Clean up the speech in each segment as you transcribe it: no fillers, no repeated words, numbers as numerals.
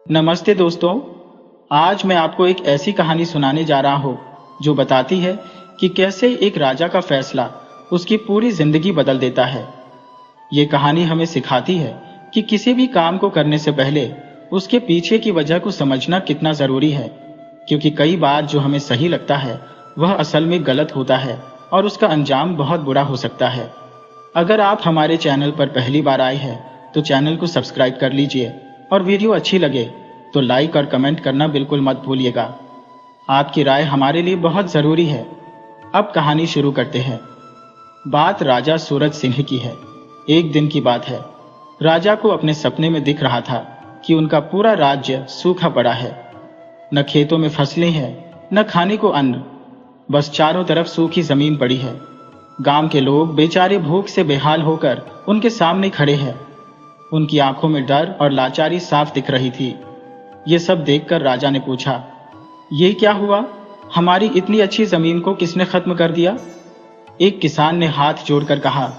नमस्ते दोस्तों। आज मैं आपको एक ऐसी कहानी सुनाने जा रहा हूँ जो बताती है कि कैसे एक राजा का फैसला उसकी पूरी जिंदगी बदल देता है। ये कहानी हमें सिखाती है कि किसी भी काम को करने से पहले उसके पीछे की वजह को समझना कितना जरूरी है, क्योंकि कई बार जो हमें सही लगता है वह असल में गलत होता है और उसका अंजाम बहुत बुरा हो सकता है। अगर आप हमारे चैनल पर पहली बार आए हैं तो चैनल को सब्सक्राइब कर लीजिए और वीडियो अच्छी लगे तो लाइक और कमेंट करना बिल्कुल मत भूलिएगा। आपकी राय हमारे लिए बहुत जरूरी है। अब कहानी शुरू करते हैं। बात राजा सूरज सिंह की है। एक दिन की बात है। राजा को अपने सपने में दिख रहा था कि उनका पूरा राज्य सूखा पड़ा है। न खेतों में फसलें हैं, न खाने को अन्न, बस चारों तरफ सूखी जमीन पड़ी है। गांव के लोग बेचारे भूख से बेहाल होकर उनके सामने खड़े हैं। उनकी आंखों में डर और लाचारी साफ दिख रही थी। ये सब देखकर राजा ने पूछा, ये क्या हुआ? हमारी इतनी अच्छी जमीन को किसने खत्म कर दिया? एक किसान ने हाथ जोड़कर कहा,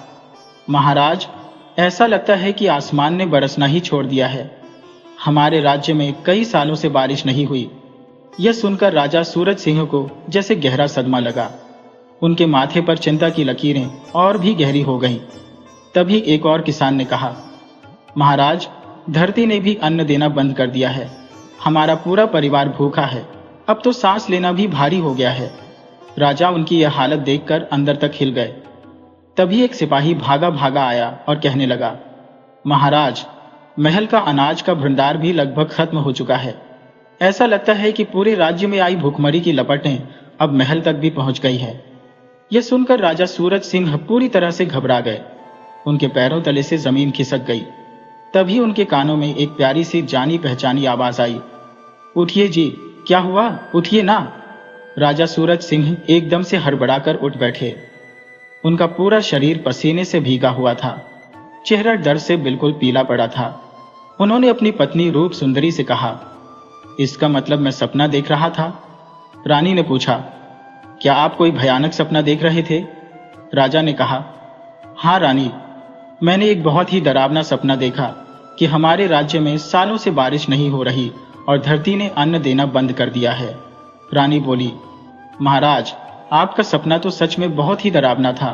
महाराज, ऐसा लगता है कि आसमान ने बरसना ही छोड़ दिया है। हमारे राज्य में कई सालों से बारिश नहीं हुई। यह सुनकर राजा सूरज सिंह को जैसे गहरा सदमा लगा। उनके माथे पर चिंता की लकीरें और भी गहरी हो गईं। तभी एक और किसान ने कहा, महाराज, धरती ने भी अन्न देना बंद कर दिया है। हमारा पूरा परिवार भूखा है। अब तो सांस लेना भी भारी हो गया है। राजा उनकी यह हालत देखकर अंदर तक हिल गए। तभी एक सिपाही भागा भागा आया और कहने लगा, महाराज, महल का अनाज का भंडार भी लगभग खत्म हो चुका है। ऐसा लगता है कि पूरे राज्य में आई भूखमरी की लपटें अब महल तक भी पहुंच गई है। यह सुनकर राजा सूरज सिंह पूरी तरह से घबरा गए। उनके पैरों तले से जमीन खिसक गई। तभी उनके कानों में एक प्यारी सी जानी पहचानी आवाज आई, उठिए जी, क्या हुआ? उठिए ना। राजा सूरज सिंह एकदम से हड़बड़ाकर उठ बैठे। उनका पूरा शरीर पसीने से भीगा हुआ था। चेहरा डर से बिल्कुल पीला पड़ा था। उन्होंने अपनी पत्नी रूप सुंदरी से कहा, इसका मतलब मैं सपना देख रहा था? रानी ने पूछा, क्या आप कोई भयानक सपना देख रहे थे? राजा ने कहा, हाँ रानी, मैंने एक बहुत ही डरावना सपना देखा कि हमारे राज्य में सालों से बारिश नहीं हो रही और धरती ने अन्न देना बंद कर दिया है। रानी बोली, महाराज, आपका सपना तो सच में बहुत ही डरावना था।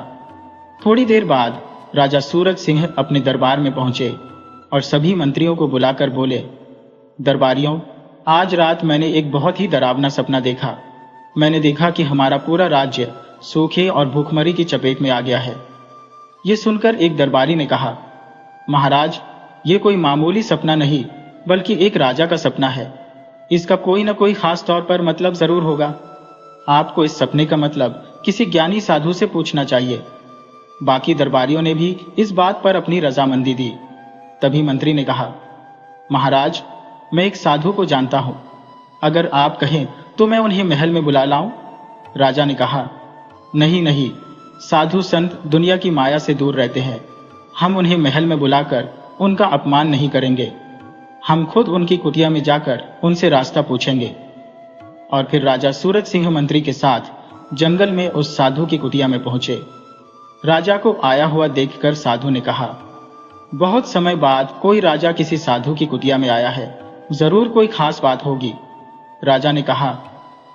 थोड़ी देर बाद राजा सूरज सिंह अपने दरबार में पहुंचे और सभी मंत्रियों को बुलाकर बोले, दरबारियों, आज रात मैंने एक बहुत ही डरावना सपना देखा। मैंने देखा कि हमारा पूरा राज्य सूखे और भूखमरी की चपेट में आ गया है। ये सुनकर एक दरबारी ने कहा, महाराज, ये कोई मामूली सपना नहीं बल्कि एक राजा का सपना है। इसका कोई न कोई खास तौर पर मतलब जरूर होगा। आपको इस सपने का मतलब किसी ज्ञानी साधु से पूछना चाहिए। बाकी दरबारियों ने भी इस बात पर अपनी रजामंदी दी। तभी मंत्री ने कहा, महाराज, मैं एक साधु को जानता हूं। अगर आप कहें तो मैं उन्हें महल में बुला लाऊं? राजा ने कहा, नहीं नहीं, साधु संत दुनिया की माया से दूर रहते हैं। हम उन्हें महल में बुलाकर उनका अपमान नहीं करेंगे। हम खुद उनकी कुटिया में जाकर उनसे रास्ता पूछेंगे। और फिर राजा सूरज सिंह मंत्री के साथ जंगल में उस साधु की कुटिया में पहुंचे। राजा को आया हुआ देखकर साधु ने कहा, बहुत समय बाद कोई राजा किसी साधु की कुटिया में आया है, जरूर कोई खास बात होगी। राजा ने कहा,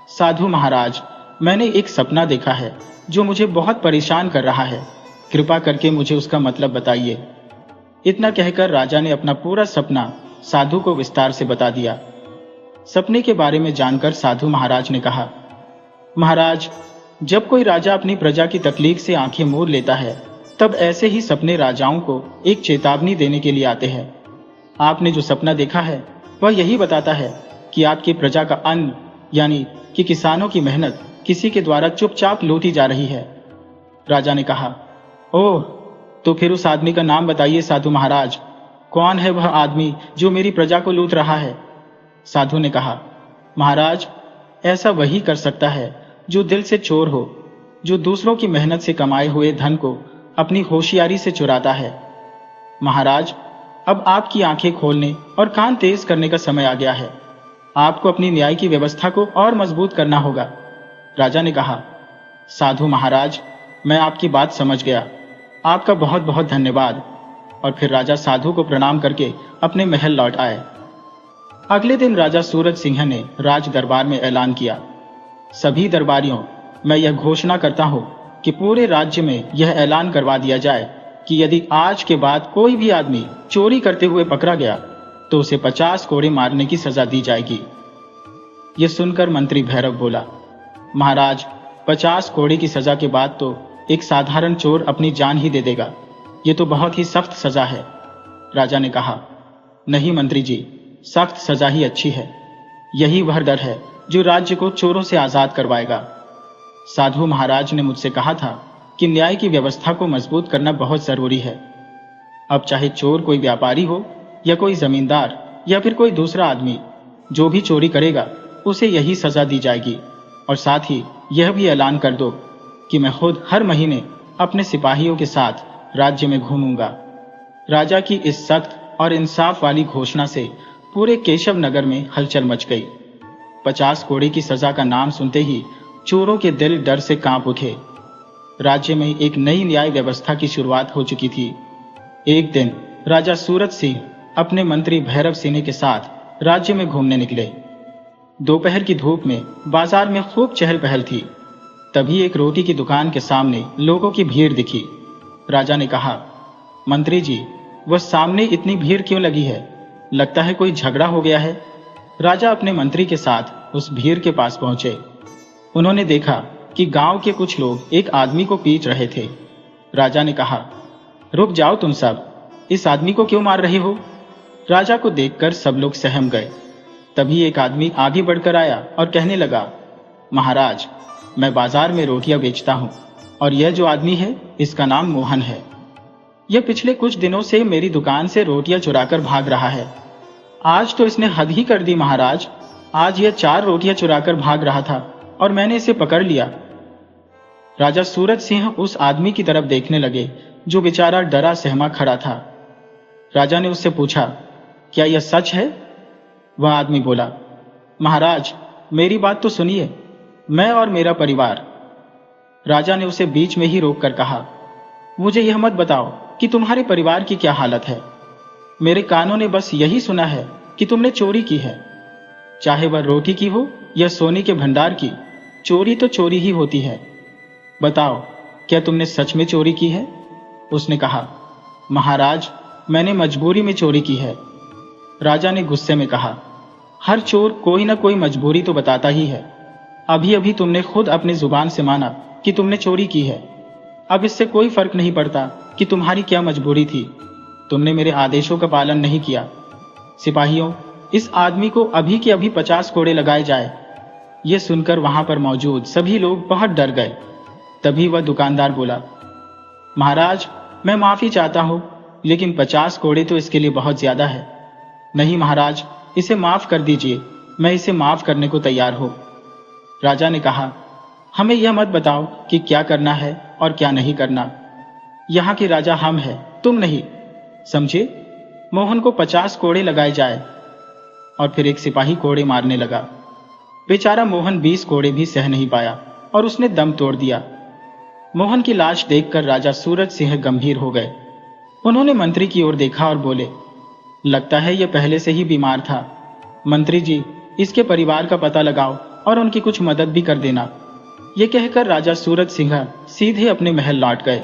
साधु महाराज, मैंने एक सपना देखा है जो मुझे बहुत परेशान कर रहा है। कृपा करके मुझे उसका मतलब बताइए। इतना कहकर राजा ने अपना पूरा सपना साधु को विस्तार से बता दिया। सपने के बारे में जानकर साधु महाराज ने कहा, महाराज, जब कोई राजा अपनी प्रजा की तकलीफ से आंखें मूंद लेता है तब ऐसे ही सपने राजाओं को एक चेतावनी देने के लिए आते हैं। आपने जो सपना देखा है वह यही बताता है कि आपकी प्रजा का अन्न यानी कि किसानों की मेहनत किसी के द्वारा चुपचाप लूटी जा रही है। राजा ने कहा, ओह, तो फिर उस आदमी का नाम बताइए साधु महाराज। कौन है वह आदमी जो मेरी प्रजा को लूट रहा है? साधु ने कहा, महाराज, ऐसा वही कर सकता है जो दिल से चोर हो, जो दूसरों की मेहनत से कमाए हुए धन को अपनी होशियारी से चुराता है। महाराज, अब आपकी आंखें खोलने और कान तेज करने का समय आ गया है। आपको अपनी न्याय की व्यवस्था को और मजबूत करना होगा। राजा ने कहा, साधु महाराज, मैं आपकी बात समझ गया। आपका बहुत बहुत धन्यवाद। और फिर राजा साधु को प्रणाम करके अपने महल लौट आए। अगले दिन राजा सूरज सिंह ने राज दरबार में ऐलान किया, सभी दरबारियों, मैं यह घोषणा करता हूं कि पूरे राज्य में यह ऐलान करवा दिया जाए कि यदि आज के बाद कोई भी आदमी चोरी करते हुए पकड़ा गया तो उसे 50 कोड़े मारने की सजा दी जाएगी। यह सुनकर मंत्री भैरव बोला, महाराज, 50 कोड़े की सजा के बाद तो एक साधारण चोर अपनी जान ही दे देगा। ये तो बहुत ही सख्त सजा है। राजा ने कहा, नहीं मंत्री जी, सख्त सजा ही अच्छी है। यही वह डर है जो राज्य को चोरों से आजाद करवाएगा। साधु महाराज ने मुझसे कहा था कि न्याय की व्यवस्था को मजबूत करना बहुत जरूरी है। अब चाहे चोर कोई व्यापारी हो या कोई जमींदार या फिर कोई दूसरा आदमी, जो भी चोरी करेगा उसे यही सजा दी जाएगी। और साथ ही यह भी ऐलान कर दो कि मैं खुद हर महीने अपने सिपाहियों के साथ राज्य में घूमूंगा। राजा की इस सख्त और इंसाफ वाली घोषणा से पूरे केशव नगर में हलचल मच गई। 50 कोड़े की सजा का नाम सुनते ही चोरों के दिल डर से कांप उठे। राज्य में एक नई न्याय व्यवस्था की शुरुआत हो चुकी थी। एक दिन राजा सूरज सिंह अपने मंत्री भैरव सिंह के साथ राज्य में घूमने निकले। दोपहर की धूप में बाजार में खूब चहल पहल थी। तभी एक रोटी की दुकान के सामने लोगों की भीड़ दिखी। राजा ने कहा, मंत्री जी, वह सामने इतनी भीड़ क्यों लगी है? लगता है कोई झगड़ा हो गया है। राजा अपने मंत्री के साथ उस भीड़ के पास पहुंचे। उन्होंने देखा कि गांव के कुछ लोग एक आदमी को पीट रहे थे। राजा ने कहा, रुक जाओ तुम सब, इस आदमी को क्यों मार रहे हो? राजा को देखकर सब लोग सहम गए। तभी एक आदमी आगे बढ़कर आया और कहने लगा, महाराज, मैं बाजार में रोटियां बेचता हूं और यह जो आदमी है इसका नाम मोहन है। यह पिछले कुछ दिनों से मेरी दुकान से रोटियां चुराकर भाग रहा है। आज तो इसने हद ही कर दी महाराज। आज यह 4 रोटियां चुराकर भाग रहा था और मैंने इसे पकड़ लिया। राजा सूरज सिंह उस आदमी की तरफ देखने लगे जो बेचारा डरा सहमा खड़ा था। राजा ने उससे पूछा, क्या यह सच है? वह आदमी बोला, महाराज, मेरी बात तो सुनिए, मैं और मेरा परिवार। राजा ने उसे बीच में ही रोककर कहा, मुझे यह मत बताओ कि तुम्हारे परिवार की क्या हालत है। मेरे कानों ने बस यही सुना है कि तुमने चोरी की है। चाहे वह रोटी की हो या सोने के भंडार की, चोरी तो चोरी ही होती है। बताओ, क्या तुमने सच में चोरी की है? उसने कहा, महाराज, मैंने मजबूरी में चोरी की है। राजा ने गुस्से में कहा, हर चोर कोई ना कोई मजबूरी तो बताता ही है। अभी अभी तुमने खुद अपनी जुबान से माना कि तुमने चोरी की है। अब इससे कोई फर्क नहीं पड़ता कि तुम्हारी क्या मजबूरी थी। तुमने मेरे आदेशों का पालन नहीं किया। सिपाहियों, इस आदमी को अभी के अभी 50 कोड़े लगाए जाए। यह सुनकर वहां पर मौजूद सभी लोग बहुत डर गए। तभी वह दुकानदार बोला, महाराज, मैं माफी चाहता हूं, लेकिन 50 कोड़े तो इसके लिए बहुत ज्यादा है। नहीं महाराज, इसे माफ कर दीजिए, मैं इसे माफ करने को तैयार हूं। राजा ने कहा, हमें यह मत बताओ कि क्या करना है और क्या नहीं करना। यहाँ के राजा हम हैं, तुम नहीं, समझे? मोहन को 50 कोड़े लगाए जाए। और फिर एक सिपाही कोड़े मारने लगा। बेचारा मोहन 20 कोड़े भी सह नहीं पाया और उसने दम तोड़ दिया। मोहन की लाश देखकर राजा सूरज सिंह गंभीर हो गए। उन्होंने मंत्री की ओर देखा और बोले, लगता है यह पहले से ही बीमार था। मंत्री जी, इसके परिवार का पता लगाओ और उनकी कुछ मदद भी कर देना। यह कहकर राजा सूरज सिंह सीधे अपने महल लौट गए।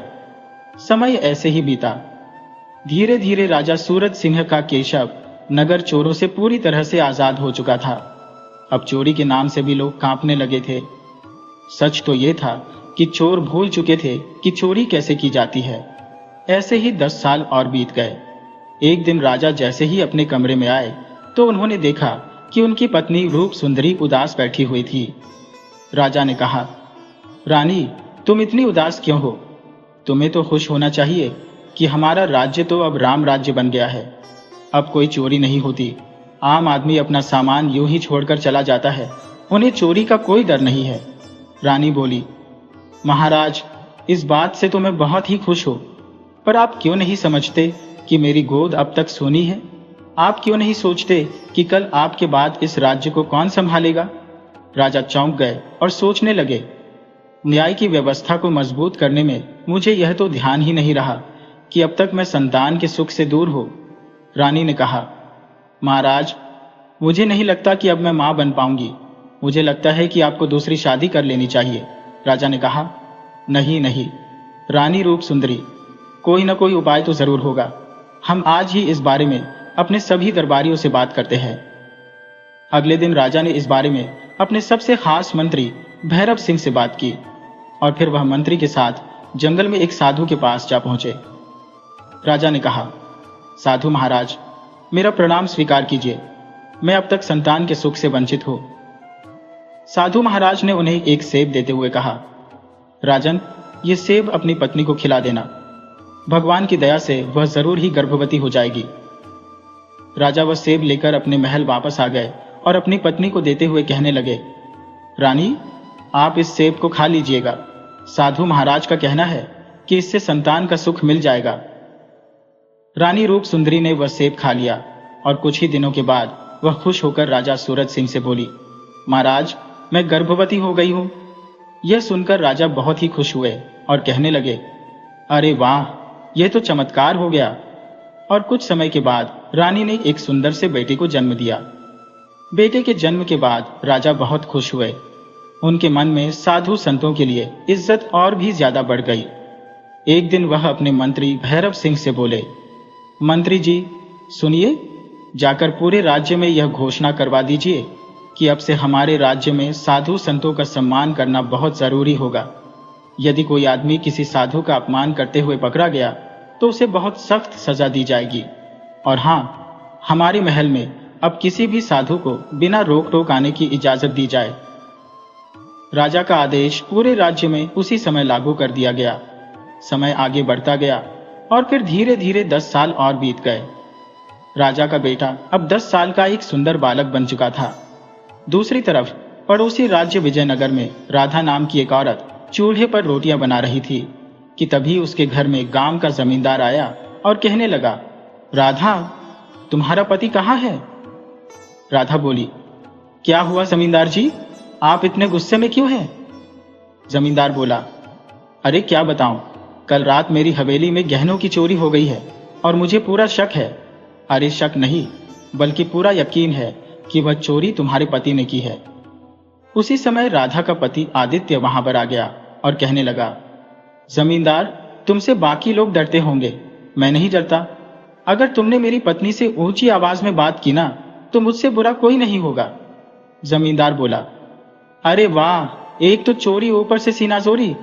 समय ऐसे ही बीता। धीरे धीरे राजा सूरज सिंह का केशव नगर चोरों से पूरी तरह से आजाद हो चुका था। अब चोरी के नाम से भी लोग कांपने लगे थे। सच तो यह था कि चोर भूल चुके थे कि चोरी कैसे की जाती है। ऐसे ही 10 साल और बीत गए। एक दिन राजा जैसे ही अपने कमरे में आए तो उन्होंने देखा कि उनकी पत्नी रूप सुंदरी उदास बैठी हुई थी। राजा ने कहा, रानी, तुम इतनी उदास क्यों हो? तुम्हें तो खुश होना चाहिए कि हमारा राज्य तो अब राम राज्य बन गया है। अब कोई चोरी नहीं होती। आम आदमी अपना सामान यूं ही छोड़कर चला जाता है। उन्हें चोरी का कोई डर नहीं है। रानी बोली, महाराज, इस बात से तो मैं बहुत ही खुश हूं, पर आप क्यों नहीं समझते कि मेरी गोद अब तक सोनी है? आप क्यों नहीं सोचते कि कल आपके बाद इस राज्य को कौन संभालेगा? राजा चौंक गए और सोचने लगे, न्याय की व्यवस्था को मजबूत करने में मुझे यह तो ध्यान ही नहीं रहा कि अब तक मैं संतान के सुख से दूर हूं। रानी ने कहा, महाराज, मुझे नहीं लगता कि अब मैं माँ बन पाऊंगी। मुझे लगता है कि आपको दूसरी शादी कर लेनी चाहिए। राजा ने कहा। नहीं नहीं रानी रूप सुंदरी, कोई ना कोई उपाय तो जरूर होगा। हम आज ही इस बारे में अपने सभी दरबारियों से बात करते हैं। अगले दिन राजा ने इस बारे में अपने सबसे खास मंत्री भैरव सिंह से बात की और फिर वह मंत्री के साथ जंगल में एक साधु के पास जा पहुंचे। राजा ने कहा, साधु महाराज, मेरा प्रणाम स्वीकार कीजिए। मैं अब तक संतान के सुख से वंचित हूं। साधु महाराज ने उन्हें एक सेब देते हुए कहा, राजन, ये सेब अपनी पत्नी को खिला देना। भगवान की दया से वह जरूर ही गर्भवती हो जाएगी। राजा वह सेब लेकर अपने महल वापस आ गए और अपनी पत्नी को देते हुए कहने लगे, रानी, आप इस सेब को खा लीजिएगा। साधु महाराज का कहना है कि इससे संतान का सुख मिल जाएगा। रानी रूप सुंदरी ने वह सेब खा लिया और कुछ ही दिनों के बाद वह खुश होकर राजा सूरज सिंह से बोली, महाराज, मैं गर्भवती हो गई हूं। यह सुनकर राजा बहुत ही खुश हुए और कहने लगे, अरे वाह, यह तो चमत्कार हो गया। और कुछ समय के बाद रानी ने एक सुंदर से बेटे को जन्म दिया। बेटे के जन्म के बाद राजा बहुत खुश हुए। उनके मन में साधु संतों के लिए इज्जत और भी ज्यादा बढ़ गई। एक दिन वह अपने मंत्री भैरव सिंह से बोले, मंत्री जी सुनिए, जाकर पूरे राज्य में यह घोषणा करवा दीजिए कि अब से हमारे राज्य में साधु संतों का सम्मान करना बहुत जरूरी होगा। यदि कोई आदमी किसी साधु का अपमान करते हुए पकड़ा गया तो उसे बहुत सख्त सजा दी जाएगी। और हाँ, हमारे महल में अब किसी भी साधु को बिना रोक टोक आने की इजाजत दी जाए। राजा का आदेश पूरे राज्य में उसी समय लागू कर दिया गया। समय आगे बढ़ता गया और फिर धीरे धीरे 10 साल और बीत गए। राजा का बेटा अब 10 साल का एक सुंदर बालक बन चुका था। दूसरी तरफ पड़ोसी राज्य विजयनगर में राधा नाम की एक औरत चूल्हे पर रोटियां बना रही थी कि तभी उसके घर में गांव का जमींदार आया और कहने लगा, राधा, तुम्हारा पति कहाँ है? राधा बोली, क्या हुआ जमींदार जी, आप इतने गुस्से में क्यों हैं? जमींदार बोला, अरे क्या बताऊं, कल रात मेरी हवेली में गहनों की चोरी हो गई है और मुझे पूरा शक है। अरे शक नहीं, बल्कि पूरा यकीन है कि वह चोरी तुम्हारे पति ने की है। उसी समय राधा का पति आदित्य वहां पर आ गया और कहने लगा, जमींदार, तुमसे बाकी लोग डरते होंगे, मैं नहीं डरता। अगर तुमने मेरी पत्नी से ऊंची आवाज में बात की ना तो मुझसे बुरा कोई नहीं होगा। जमींदार बोला, अरे वाह, एक तो चोरी ऊपर से सीना चोरी।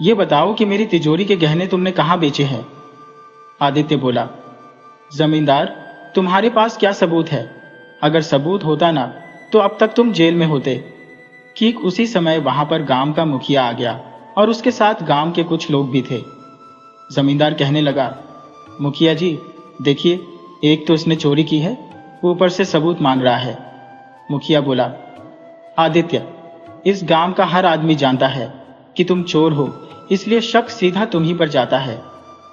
ये बताओ कि मेरी तिजोरी के गहने तुमने कहां बेचे हैं? आदित्य बोला, जमींदार, तुम्हारे पास क्या सबूत है? अगर सबूत होता ना तो अब तक तुम जेल में होते। ठीक उसी समय वहां पर गांव का मुखिया आ गया और उसके साथ गांव के कुछ लोग भी थे। जमींदार कहने लगा, मुखिया जी देखिए, एक तो इसने चोरी की है, ऊपर से सबूत मांग रहा है। मुखिया बोला, आदित्य, इस गांव का हर आदमी जानता है कि तुम चोर हो, इसलिए शक सीधा तुम ही पर जाता है।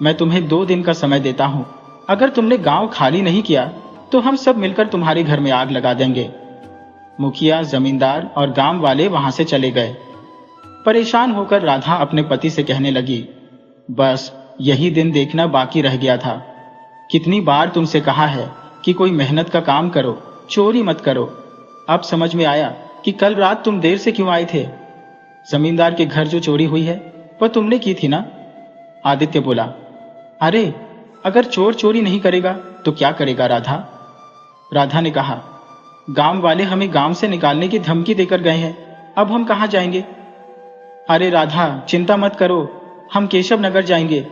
मैं तुम्हें 2 दिन का समय देता हूं। अगर तुमने गांव खाली नहीं किया तो हम सब मिलकर तुम्हारे घर में आग लगा देंगे। मुखिया, जमींदार और गांव वाले वहां से चले गए। परेशान होकर राधा अपने पति से कहने लगी, बस यही दिन देखना बाकी रह गया था। कितनी बार तुमसे कहा है कि कोई मेहनत का काम करो, चोरी मत करो। अब समझ में आया कि कल रात तुम देर से क्यों आए थे। जमींदार के घर जो चोरी हुई है वह तुमने की थी ना? आदित्य बोला, अरे अगर चोर चोरी नहीं करेगा तो क्या करेगा राधा? राधा ने कहा, गांव वाले हमें गांव से निकालने की धमकी देकर गए हैं, अब हम कहां जाएंगे? अरे राधा, चिंता मत करो, हम केशव नगर जाएंगे।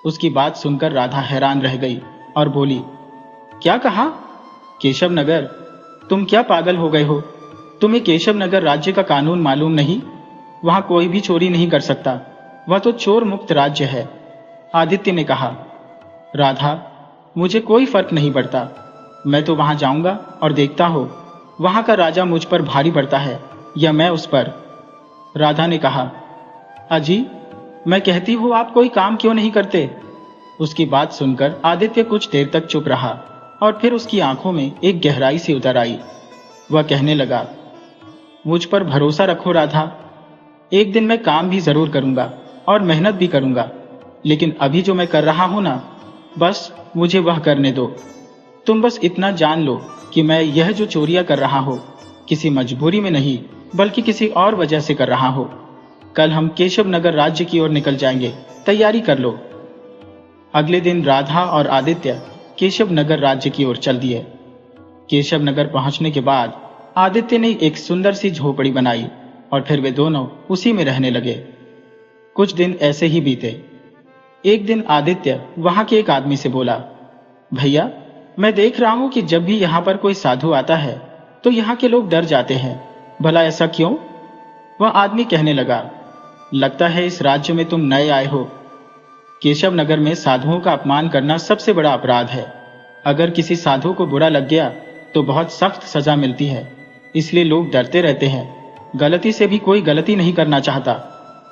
उसकी बात सुनकर राधा हैरान रह गई और बोली, क्या कहा? केशव नगर? तुम क्या पागल हो गए हो? तुम्हें केशव नगर राज्य का कानून मालूम नहीं? वहां कोई भी चोरी नहीं कर सकता, वह तो चोर मुक्त राज्य है। आदित्य ने कहा, राधा, मुझे कोई फर्क नहीं पड़ता, मैं तो वहां जाऊंगा और देखता हो वहां का राजा मुझ पर भारी पड़ता है या मैं उस पर। राधा ने कहा, अजी, मैं कहती हूं आप कोई काम क्यों नहीं करते? उसकी बात सुनकर आदित्य कुछ देर तक चुप रहा और फिर उसकी आंखों में एक गहराई सी उतर आई। वह कहने लगा, मुझ पर भरोसा रखो राधा, एक दिन मैं काम भी जरूर करूंगा और मेहनत भी करूंगा, लेकिन अभी जो मैं कर रहा हूं ना, बस मुझे वह करने दो। तुम बस इतना जान लो कि मैं यह जो चोरियां कर रहा हूँ किसी मजबूरी में नहीं बल्कि किसी और वजह से कर रहा हूँ। कल हम केशव नगर राज्य की ओर निकल जाएंगे, तैयारी कर लो। अगले दिन राधा और आदित्य केशव नगर राज्य की ओर चल दिए। केशव नगर पहुंचने के बाद आदित्य ने एक सुंदर सी झोपड़ी बनाई और फिर वे दोनों उसी में रहने लगे। कुछ दिन ऐसे ही बीते। एक दिन आदित्य वहां के एक आदमी से बोला, भैया, मैं देख रहा हूं कि जब भी यहां पर कोई साधु आता है तो यहां के लोग डर जाते हैं, भला ऐसा क्यों? वह आदमी कहने लगा, लगता है इस राज्य में तुम नए आए हो। केशव नगर में साधुओं का अपमान करना सबसे बड़ा अपराध है। अगर किसी साधु को बुरा लग गया तो बहुत सख्त सजा मिलती है, इसलिए लोग डरते रहते हैं। गलती से भी कोई गलती नहीं करना चाहता।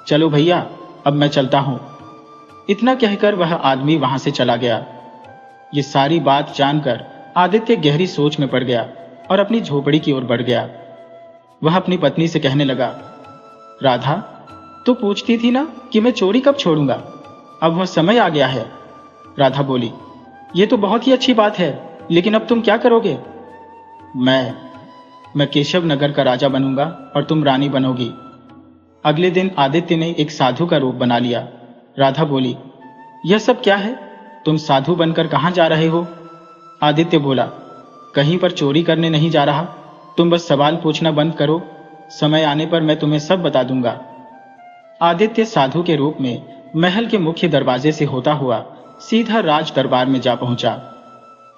चलो भैया, अब मैं चलता हूं। इतना कहकर वह आदमी वहां से चला गया। ये सारी बात जानकर आदित्य गहरी सोच में पड़ गया और अपनी झोपड़ी की ओर बढ़ गया। वह अपनी पत्नी से कहने लगा, राधा, तू पूछती थी ना कि मैं चोरी कब छोड़ूंगा, अब वह समय आ गया है। राधा बोली, ये तो बहुत ही अच्छी बात है, लेकिन अब तुम क्या करोगे? मैं केशव नगर का राजा बनूंगा और तुम रानी बनोगी। अगले दिन आदित्य ने एक साधु का रूप बना लिया। राधा बोली, यह सब क्या है? तुम साधु बनकर कहां जा रहे हो? आदित्य बोला, कहीं पर चोरी करने नहीं जा रहा, तुम बस सवाल पूछना बंद करो, समय आने पर मैं तुम्हें सब बता दूंगा। आदित्य साधु के रूप में महल के मुख्य दरवाजे से होता हुआ सीधा राज दरबार में जा पहुंचा,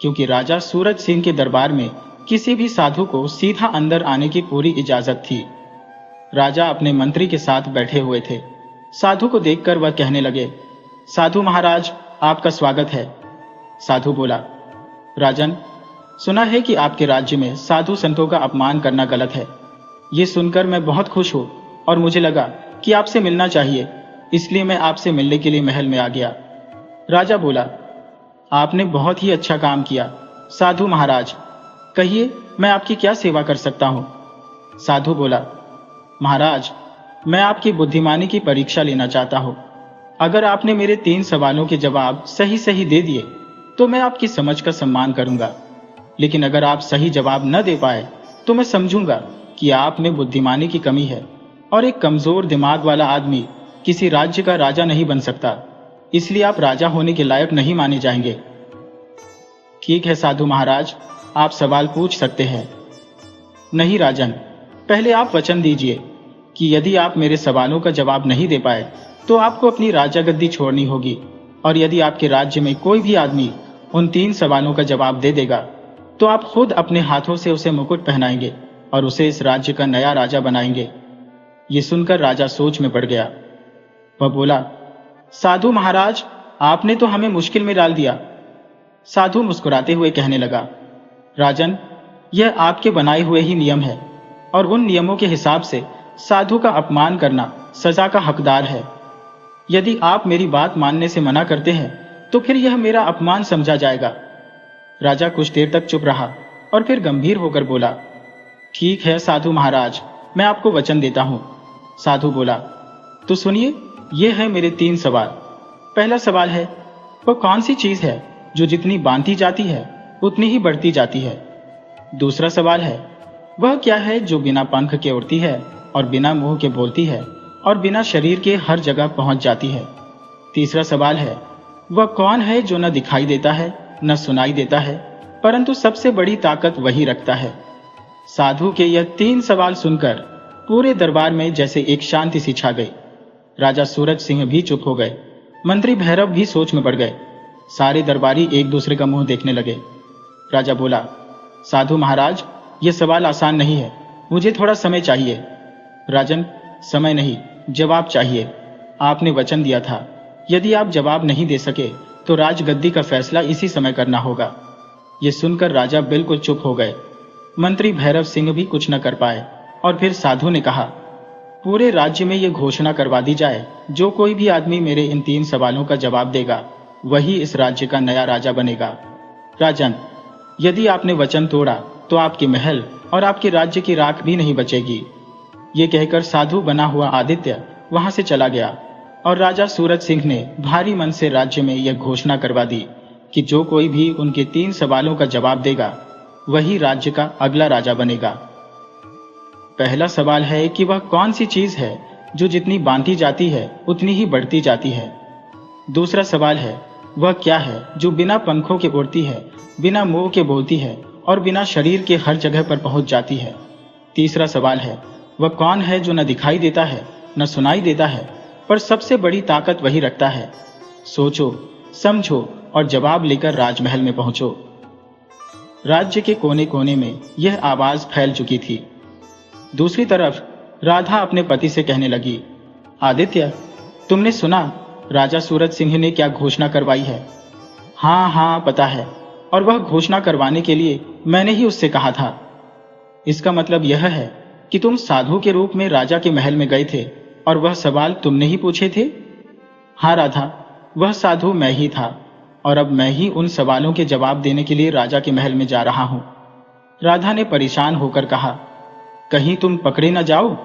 क्योंकि राजा सूरज सिंह के दरबार में किसी भी साधु को सीधा अंदर आने की पूरी इजाजत थी। राजा अपने मंत्री के साथ बैठे हुए थे। साधु को देखकर वह कहने लगे, साधु महाराज, आपका स्वागत है। साधु बोला, राजन, सुना है कि आपके राज्य में साधु संतों का अपमान करना गलत है। ये सुनकर मैं बहुत खुश हूं और मुझे लगा कि आपसे मिलना चाहिए, इसलिए मैं आपसे मिलने के लिए महल में आ गया। राजा बोला, आपने बहुत ही अच्छा काम किया। साधु महाराज, कहिए, मैं आपकी क्या सेवा कर सकता हूं? साधु बोला, महाराज, मैं आपकी बुद्धिमानी की परीक्षा लेना चाहता हूं। अगर आपने मेरे 3 सवालों के जवाब सही सही दे दिए तो मैं आपकी समझ का सम्मान करूंगा, लेकिन अगर आप सही जवाब न दे पाए तो मैं समझूंगा कि आप में बुद्धिमानी की कमी है और एक कमजोर दिमाग वाला आदमी किसी राज्य का राजा नहीं बन सकता, इसलिए आप राजा होने के लायक नहीं माने जाएंगे। ठीक है साधु महाराज, आप सवाल पूछ सकते हैं। नहीं राजन, पहले आप वचन दीजिए कि यदि आप मेरे सवालों का जवाब नहीं दे पाए तो आपको अपनी राजा गद्दी छोड़नी होगी, और यदि आपके राज्य में कोई भी आदमी उन 3 सवालों का जवाब दे देगा तो आप खुद अपने हाथों से उसे मुकुट पहनाएंगे और उसे इस राज्य का नया राजा बनाएंगे। ये सुनकर राजा सोच में पड़ गया। वह बोला, साधु महाराज, आपने तो हमें मुश्किल में डाल दिया। साधु मुस्कुराते हुए कहने लगा, राजन, यह आपके बनाए हुए ही नियम है और उन नियमों के हिसाब से साधु का अपमान करना सजा का हकदार है। यदि आप मेरी बात मानने से मना करते हैं तो फिर यह मेरा अपमान समझा जाएगा। राजा कुछ देर तक चुप रहा और फिर गंभीर होकर बोला, ठीक है साधु महाराज, मैं आपको वचन देता हूं। साधु बोला, तो सुनिए, ये है मेरे 3 सवाल। पहला सवाल है, वह कौन सी चीज है जो जितनी बांधी जाती है उतनी ही बढ़ती जाती है? दूसरा सवाल है, वह क्या है जो बिना पंख के उड़ती है और बिना मुंह के बोलती है और बिना शरीर के हर जगह पहुंच जाती है? तीसरा सवाल है, वह कौन है जो न दिखाई देता है न सुनाई देता है, परंतु सबसे बड़ी ताकत वही रखता है? साधु के यह 3 सवाल सुनकर पूरे दरबार में जैसे एक शांति सी छा गई। राजा सूरज सिंह भी चुप हो गए, मंत्री भैरव भी सोच में पड़ गए, सारे दरबारी एक दूसरे का मुंह देखने लगे। राजा बोला, साधु महाराज, यह सवाल आसान नहीं है, मुझे थोड़ा समय चाहिए। राजन, समय नहीं, जवाब चाहिए। आपने वचन दिया था, यदि आप जवाब नहीं दे सके तो राजगद्दी का फैसला इसी समय करना होगा। यह सुनकर राजा बिल्कुल चुप हो गए। मंत्री भैरव सिंह भी कुछ न कर पाए और फिर साधु ने कहा, पूरे राज्य में यह घोषणा करवा दी जाए, जो कोई भी आदमी मेरे इन 3 सवालों का जवाब देगा वही इस राज्य का नया राजा बनेगा। राजन, यदि आपने वचन तोड़ा तो आपके महल और आपके राज्य की राख भी नहीं बचेगी। ये कहकर साधु बना हुआ आदित्य वहां से चला गया और राजा सूरज सिंह ने भारी मन से राज्य में यह घोषणा करवा दी कि जो कोई भी उनके 3 सवालों का जवाब देगा वही राज्य का अगला राजा बनेगा। पहला सवाल है कि वह कौन सी चीज है जो जितनी बांधी जाती है उतनी ही बढ़ती जाती है। दूसरा सवाल है, वह क्या है जो बिना पंखों के उड़ती है, बिना मुंह के बोलती है और बिना शरीर के हर जगह पर पहुंच जाती है। तीसरा सवाल है, वह कौन है जो न दिखाई देता है न सुनाई देता है, पर सबसे बड़ी ताकत वही रखता है। सोचो, समझो और जवाब लेकर राजमहल में पहुंचो। राज्य के कोने कोने में यह आवाज फैल चुकी थी। दूसरी तरफ राधा अपने पति से कहने लगी, आदित्य, तुमने सुना राजा सूरज सिंह ने क्या घोषणा करवाई है? हाँ हाँ पता है, और वह घोषणा करवाने के लिए मैंने ही उससे कहा था। इसका मतलब यह है कि तुम साधु के रूप में राजा के महल में गए थे और वह सवाल तुमने ही पूछे थे? हाँ राधा, वह साधु मैं ही था और अब मैं ही उन सवालों के जवाब देने के लिए राजा के महल में जा रहा हूं। राधा ने परेशान होकर कहा, कहीं तुम पकड़े न जाओ।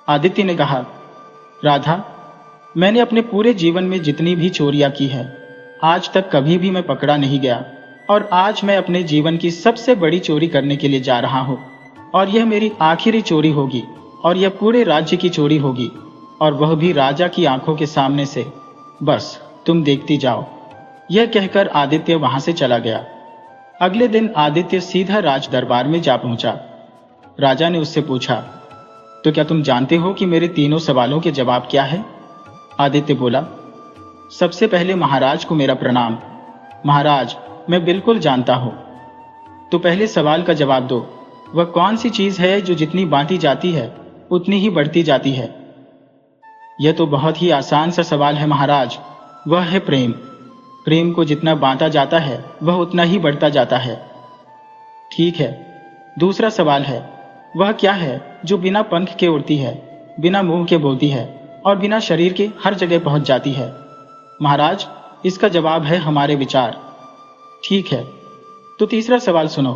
आदित्य ने कहा, राधा, मैंने अपने पूरे जीवन में जितनी भी चोरियां की है, आज तक कभी भी मैं पकड़ा नहीं गया, और आज मैं अपने जीवन की सबसे बड़ी चोरी करने के लिए जा रहा हूं, और यह मेरी आखिरी चोरी होगी, और यह पूरे राज्य की चोरी होगी, और वह भी राजा की आंखों के सामने से। बस तुम देखती जाओ। यह कहकर आदित्य वहां से चला गया। अगले दिन आदित्य सीधा राज दरबार में जा पहुंचा। राजा ने उससे पूछा, तो क्या तुम जानते हो कि मेरे तीनों सवालों के जवाब क्या है? आदित्य बोला, सबसे पहले महाराज को मेरा प्रणाम। महाराज, मैं बिल्कुल जानता हूं। तो पहले सवाल का जवाब दो, वह कौन सी चीज है जो जितनी बांटी जाती है उतनी ही बढ़ती जाती है? यह तो बहुत ही आसान सा सवाल है महाराज, वह है प्रेम। प्रेम को जितना बांटा जाता है वह उतना ही बढ़ता जाता है। ठीक है, दूसरा सवाल है, वह क्या है जो बिना पंख के उड़ती है, बिना मुंह के बोलती है और बिना शरीर के हर जगह पहुंच जाती है? महाराज, इसका जवाब है हमारे विचार। ठीक है, तो तीसरा सवाल सुनो,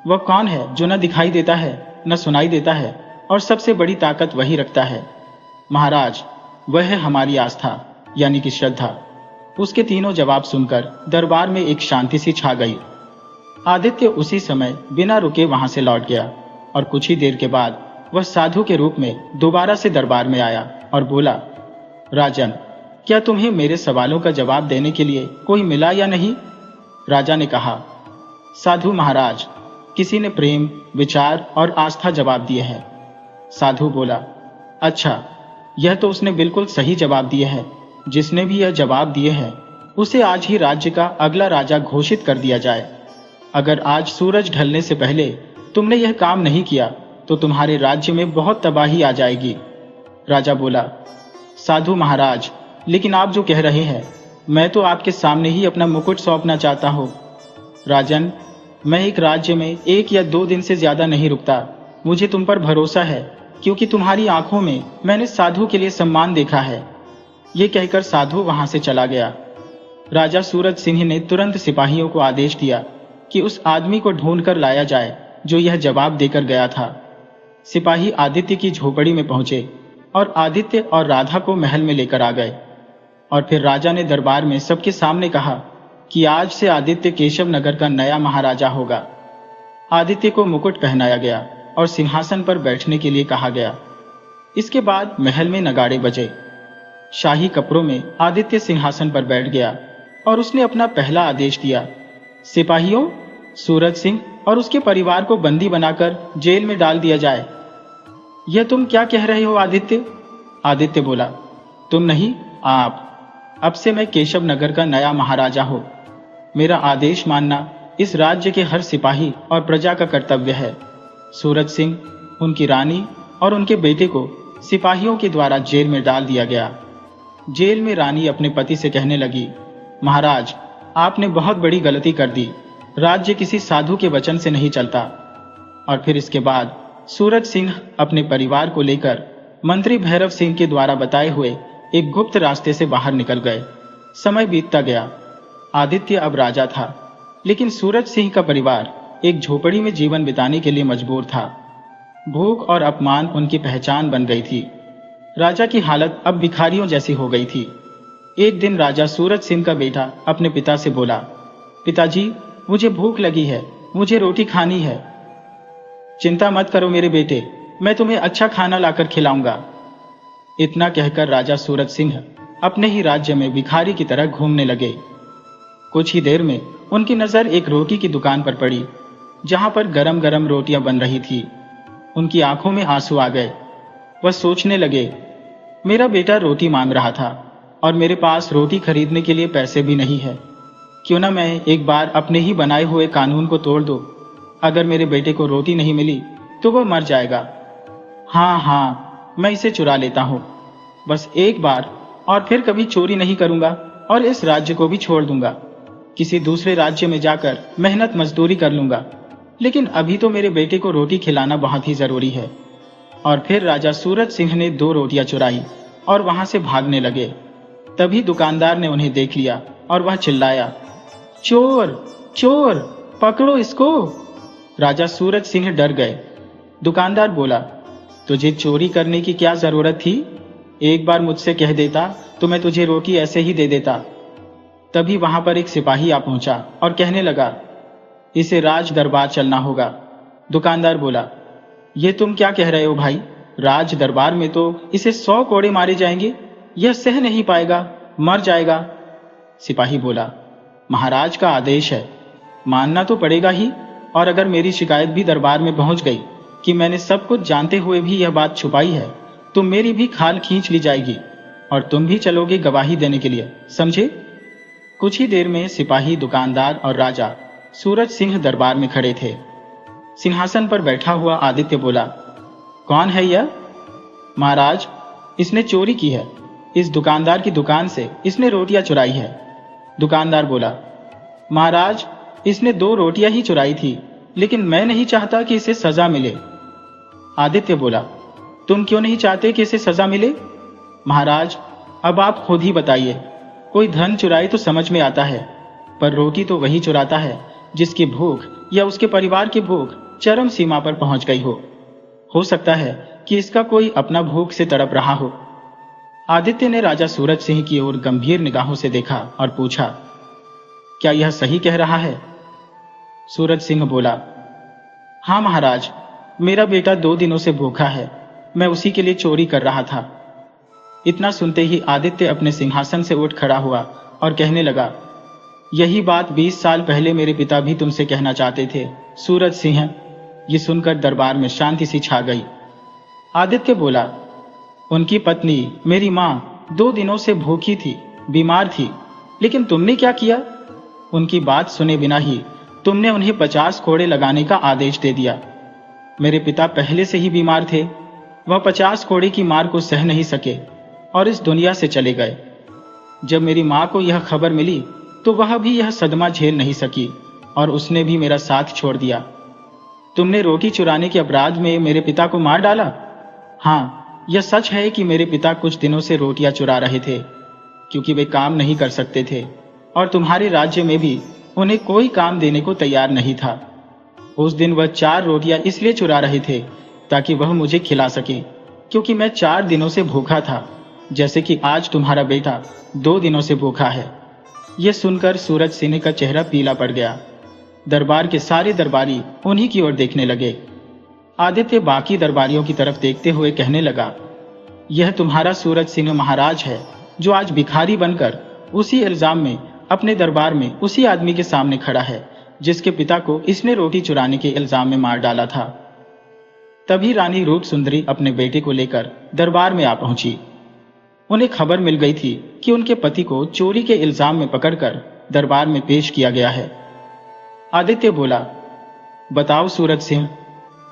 वह कौन है जो न दिखाई देता है न सुनाई देता है और सबसे बड़ी ताकत वही रखता है? महाराज, वह है हमारी आस्था, यानी कि श्रद्धा। उसके तीनों जवाब सुनकर दरबार में एक शांति सी छा गई। आदित्य उसी समय बिना रुके वहां से लौट गया और कुछ ही देर के बाद वह साधु के रूप में दोबारा से दरबार में आया और बोला, राजन, क्या तुम्हें मेरे सवालों का जवाब देने के लिए कोई मिला या नहीं? राजा ने कहा, साधु महाराज, किसी ने प्रेम, विचार और आस्था जवाब दिए हैं। साधु बोला, अच्छा, यह तो उसने बिल्कुल सही जवाब दिए हैं। जिसने भी यह जवाब दिए हैं उसे आज ही राज्य का अगला राजा घोषित कर दिया जाए। अगर आज सूरज ढलने से पहले तुमने यह काम नहीं किया तो तुम्हारे राज्य में बहुत तबाही आ जाएगी। राजा बोला, साधु महाराज, लेकिन आप जो कह रहे हैं, मैं तो आपके सामने ही अपना मुकुट सौंपना चाहता हूँ। राजन, मैं एक राज्य में 1 या 2 दिन से ज्यादा नहीं रुकता। मुझे तुम पर भरोसा है, क्योंकि तुम्हारी आंखों में मैंने साधु के लिए सम्मान देखा है। ये कहकर साधु वहां से चला गया। राजा सूरज सिंह ने तुरंत सिपाहियों को आदेश दिया कि उस आदमी को ढूंढकर लाया जाए जो यह जवाब देकर गया था। सिपाही आदित्य की झोपड़ी में पहुंचे और आदित्य और राधा को महल में लेकर आ गए। और फिर राजा ने दरबार में सबके सामने कहा कि आज से आदित्य केशव नगर का नया महाराजा होगा। आदित्य को मुकुट पहनाया गया और सिंहासन पर बैठने के लिए कहा गया। इसके बाद महल में नगाड़े बजे। शाही कपड़ों में आदित्य सिंहासन पर बैठ गया और उसने अपना पहला आदेश दिया, सिपाहियों, सूरज सिंह और उसके परिवार को बंदी बनाकर जेल में डाल दिया जाए। यह तुम क्या कह रहे हो आदित्य? आदित्य बोला, तुम नहीं, आप। अब से मैं केशव नगर का नया महाराजा हूं। मेरा आदेश मानना इस राज्य के हर सिपाही और प्रजा का कर्तव्य है। सूरज सिंह, उनकी रानी और उनके बेटे को सिपाहियों के द्वारा जेल में डाल दिया गया। जेल में रानी अपने पति से कहने लगी, महाराज, आपने बहुत बड़ी गलती कर दी। राज्य किसी साधु के वचन से नहीं चलता। और फिर इसके बाद सूरज सिंह अपने परिवार को लेकर मंत्री भैरव सिंह के द्वारा बताए हुए एक गुप्त रास्ते से बाहर निकल गए। समय बीतता गया। आदित्य अब राजा था, लेकिन सूरज सिंह का परिवार एक झोपड़ी में जीवन बिताने के लिए मजबूर था। भूख और अपमान उनकी पहचान बन गई थी। राजा की हालत अब भिखारियों जैसी हो गई थी। एक दिन राजा सूरज सिंह का बेटा अपने पिता से बोला, पिताजी, मुझे भूख लगी है, मुझे रोटी खानी है। चिंता मत करो मेरे बेटे, मैं तुम्हें अच्छा खाना लाकर खिलाऊंगा। इतना कहकर राजा सूरज सिंह अपने ही राज्य में भिखारी की तरह घूमने लगे। कुछ ही देर में उनकी नजर एक रोटी की दुकान पर पड़ी, जहां पर गरम गरम रोटियां बन रही थी। उनकी आंखों में आंसू आ गए। वह सोचने लगे, मेरा बेटा रोटी मांग रहा था और मेरे पास रोटी खरीदने के लिए पैसे भी नहीं है। क्यों ना मैं एक बार अपने ही बनाए हुए कानून को तोड़ दूं। अगर मेरे बेटे को रोटी नहीं मिली तो वह मर जाएगा। हाँ, मैं इसे चुरा लेता हूं, बस एक बार, और फिर कभी चोरी नहीं करूंगा और इस राज्य को भी छोड़ दूंगा। किसी दूसरे राज्य में जाकर मेहनत मजदूरी कर लूंगा, लेकिन अभी तो मेरे बेटे को रोटी खिलाना बहुत ही जरूरी है। और फिर राजा सूरज सिंह ने 2 रोटियां चुराई और वहां से भागने लगे। तभी दुकानदार ने उन्हें देख लिया और वह चिल्लाया, चोर चोर, पकड़ो इसको। राजा सूरज सिंह डर गए। दुकानदार बोला, तुझे चोरी करने की क्या जरूरत थी? एक बार मुझसे कह देता तो मैं तुझे रोटी ऐसे ही दे देता। तभी वहां पर एक सिपाही आ पहुंचा और कहने लगा, इसे राज दरबार चलना होगा। दुकानदार बोला, ये तुम क्या कह रहे हो भाई? राज दरबार में तो इसे 100 कोड़े मारे जाएंगे, यह सह नहीं पाएगा, मर जाएगा। सिपाही बोला, महाराज का आदेश है, मानना तो पड़ेगा ही। और अगर मेरी शिकायत भी दरबार में पहुंच गई कि मैंने सब कुछ जानते हुए भी यह बात छुपाई है, तो मेरी भी खाल खींच ली जाएगी और तुम भी चलोगे गवाही देने के लिए, समझे? कुछ ही देर में सिपाही, दुकानदार और राजा सूरज सिंह दरबार में खड़े थे। सिंहासन पर बैठा हुआ आदित्य बोला, कौन है यह? महाराज, इसने चोरी की है। इस दुकानदार की दुकान से इसने रोटियां चुराई है। दुकानदार बोला, महाराज, इसने 2 रोटियां ही चुराई थी, लेकिन मैं नहीं चाहता कि इसे सजा मिले। आदित्य बोला, तुम क्यों नहीं चाहते कि इसे सजा मिले? महाराज, अब आप खुद ही बताइए। कोई धन चुराए तो समझ में आता है, पर रोटी तो वही चुराता है जिसकी भूख या उसके परिवार की भूख चरम सीमा पर पहुंच गई हो सकता है कि इसका कोई अपना भूख से तड़प रहा हो। आदित्य ने राजा सूरज सिंह की ओर गंभीर निगाहों से देखा और पूछा, क्या यह सही कह रहा है? सूरज सिंह बोला, हाँ महाराज, मेरा बेटा 2 दिनों से भूखा है, मैं उसी के लिए चोरी कर रहा था। इतना सुनते ही आदित्य अपने सिंहासन से उठ खड़ा हुआ और कहने लगा, यही बात 20 साल पहले मेरे पिता भी तुमसे कहना चाहते थे, सूरज सिंह। ये सुनकर दरबार में शांति सी छा गई। आदित्य बोला, उनकी पत्नी मेरी माँ 2 दिनों से भूखी थी, बीमार थी, लेकिन तुमने क्या किया? उनकी बात सुने बिना ही तुमने उन्हें 50 कोड़े लगाने का आदेश दे दिया। मेरे पिता पहले से ही बीमार थे, वह 50 कोड़े की मार को सह नहीं सके और इस दुनिया से चले गए। जब मेरी माँ को यह खबर मिली तो वह भी यह सदमा झेल नहीं सकी और उसने भी मेरा साथ छोड़ दिया। तुमने रोटी चुराने के अपराध में मेरे पिता को मार डाला। हाँ, यह सच है कि मेरे पिता कुछ दिनों से रोटियां चुरा रहे थे, क्योंकि वे काम नहीं कर सकते थे और तुम्हारे राज्य में भी उन्हें कोई काम देने को तैयार नहीं था। उस दिन वह 4 रोटियां इसलिए चुरा रहे थे ताकि वह मुझे खिला सके, क्योंकि मैं 4 दिनों से भूखा था, जैसे कि आज तुम्हारा बेटा 2 दिनों से भूखा है। यह सुनकर सूरज सिंह का चेहरा पीला पड़ गया। दरबार के सारे दरबारी उन्हीं की ओर देखने लगे। आदित्य बाकी दरबारियों की तरफ देखते हुए कहने लगा, यह तुम्हारा सूरज सिंह महाराज है, जो आज भिखारी बनकर उसी इल्जाम में अपने दरबार में उसी आदमी के सामने खड़ा है जिसके पिता को इसने रोटी चुराने के इल्जाम में मार डाला था। तभी रानी रूप सुंदरी अपने बेटे को लेकर दरबार में आ पहुंची। उन्हें खबर मिल गई थी कि उनके पति को चोरी के इल्जाम में पकड़कर दरबार में पेश किया गया है। आदित्य बोला, बताओ सूरज सिंह,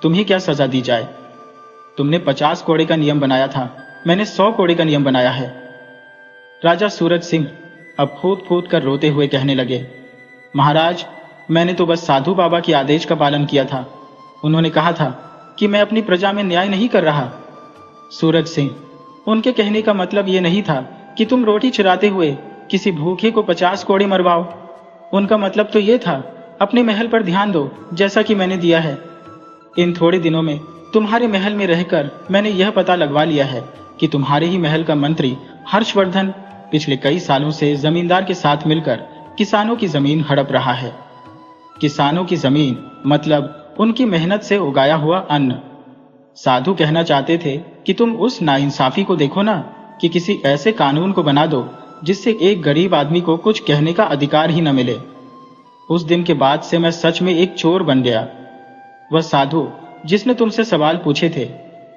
तुम्हें क्या सजा दी जाए? तुमने 50 कोड़े का नियम बनाया था, मैंने 100 कोड़े का नियम बनाया है। राजा सूरज सिंह अब फूट फूट कर रोते हुए कहने लगे, महाराज, मैंने तो बस साधु बाबा के आदेश का पालन किया था। उन्होंने कहा था कि मैं अपनी प्रजा में न्याय नहीं कर रहा। सूरज सिंह, उनके कहने का मतलब यह नहीं था कि तुम रोटी चुराते हुए किसी भूखे को 50 कोड़े मरवाओ। उनका मतलब तो यह था, अपने महल पर ध्यान दो, जैसा कि मैंने दिया है। इन थोड़े दिनों में तुम्हारे महल में रहकर मैंने यह पता लगवा लिया है कि तुम्हारे ही महल का मंत्री हर्षवर्धन पिछले कई सालों से जमींदार के साथ मिलकर किसानों की जमीन हड़प रहा है। किसानों की जमीन मतलब उनकी मेहनत से उगाया हुआ अन्न। साधु कहना चाहते थे कि तुम उस नाइंसाफी को देखो ना, कि किसी ऐसे कानून को बना दो जिससे एक गरीब आदमी को कुछ कहने का अधिकार ही न मिले। उस दिन के बाद से मैं सच में एक चोर बन गया। वह साधु जिसने तुमसे सवाल पूछे थे,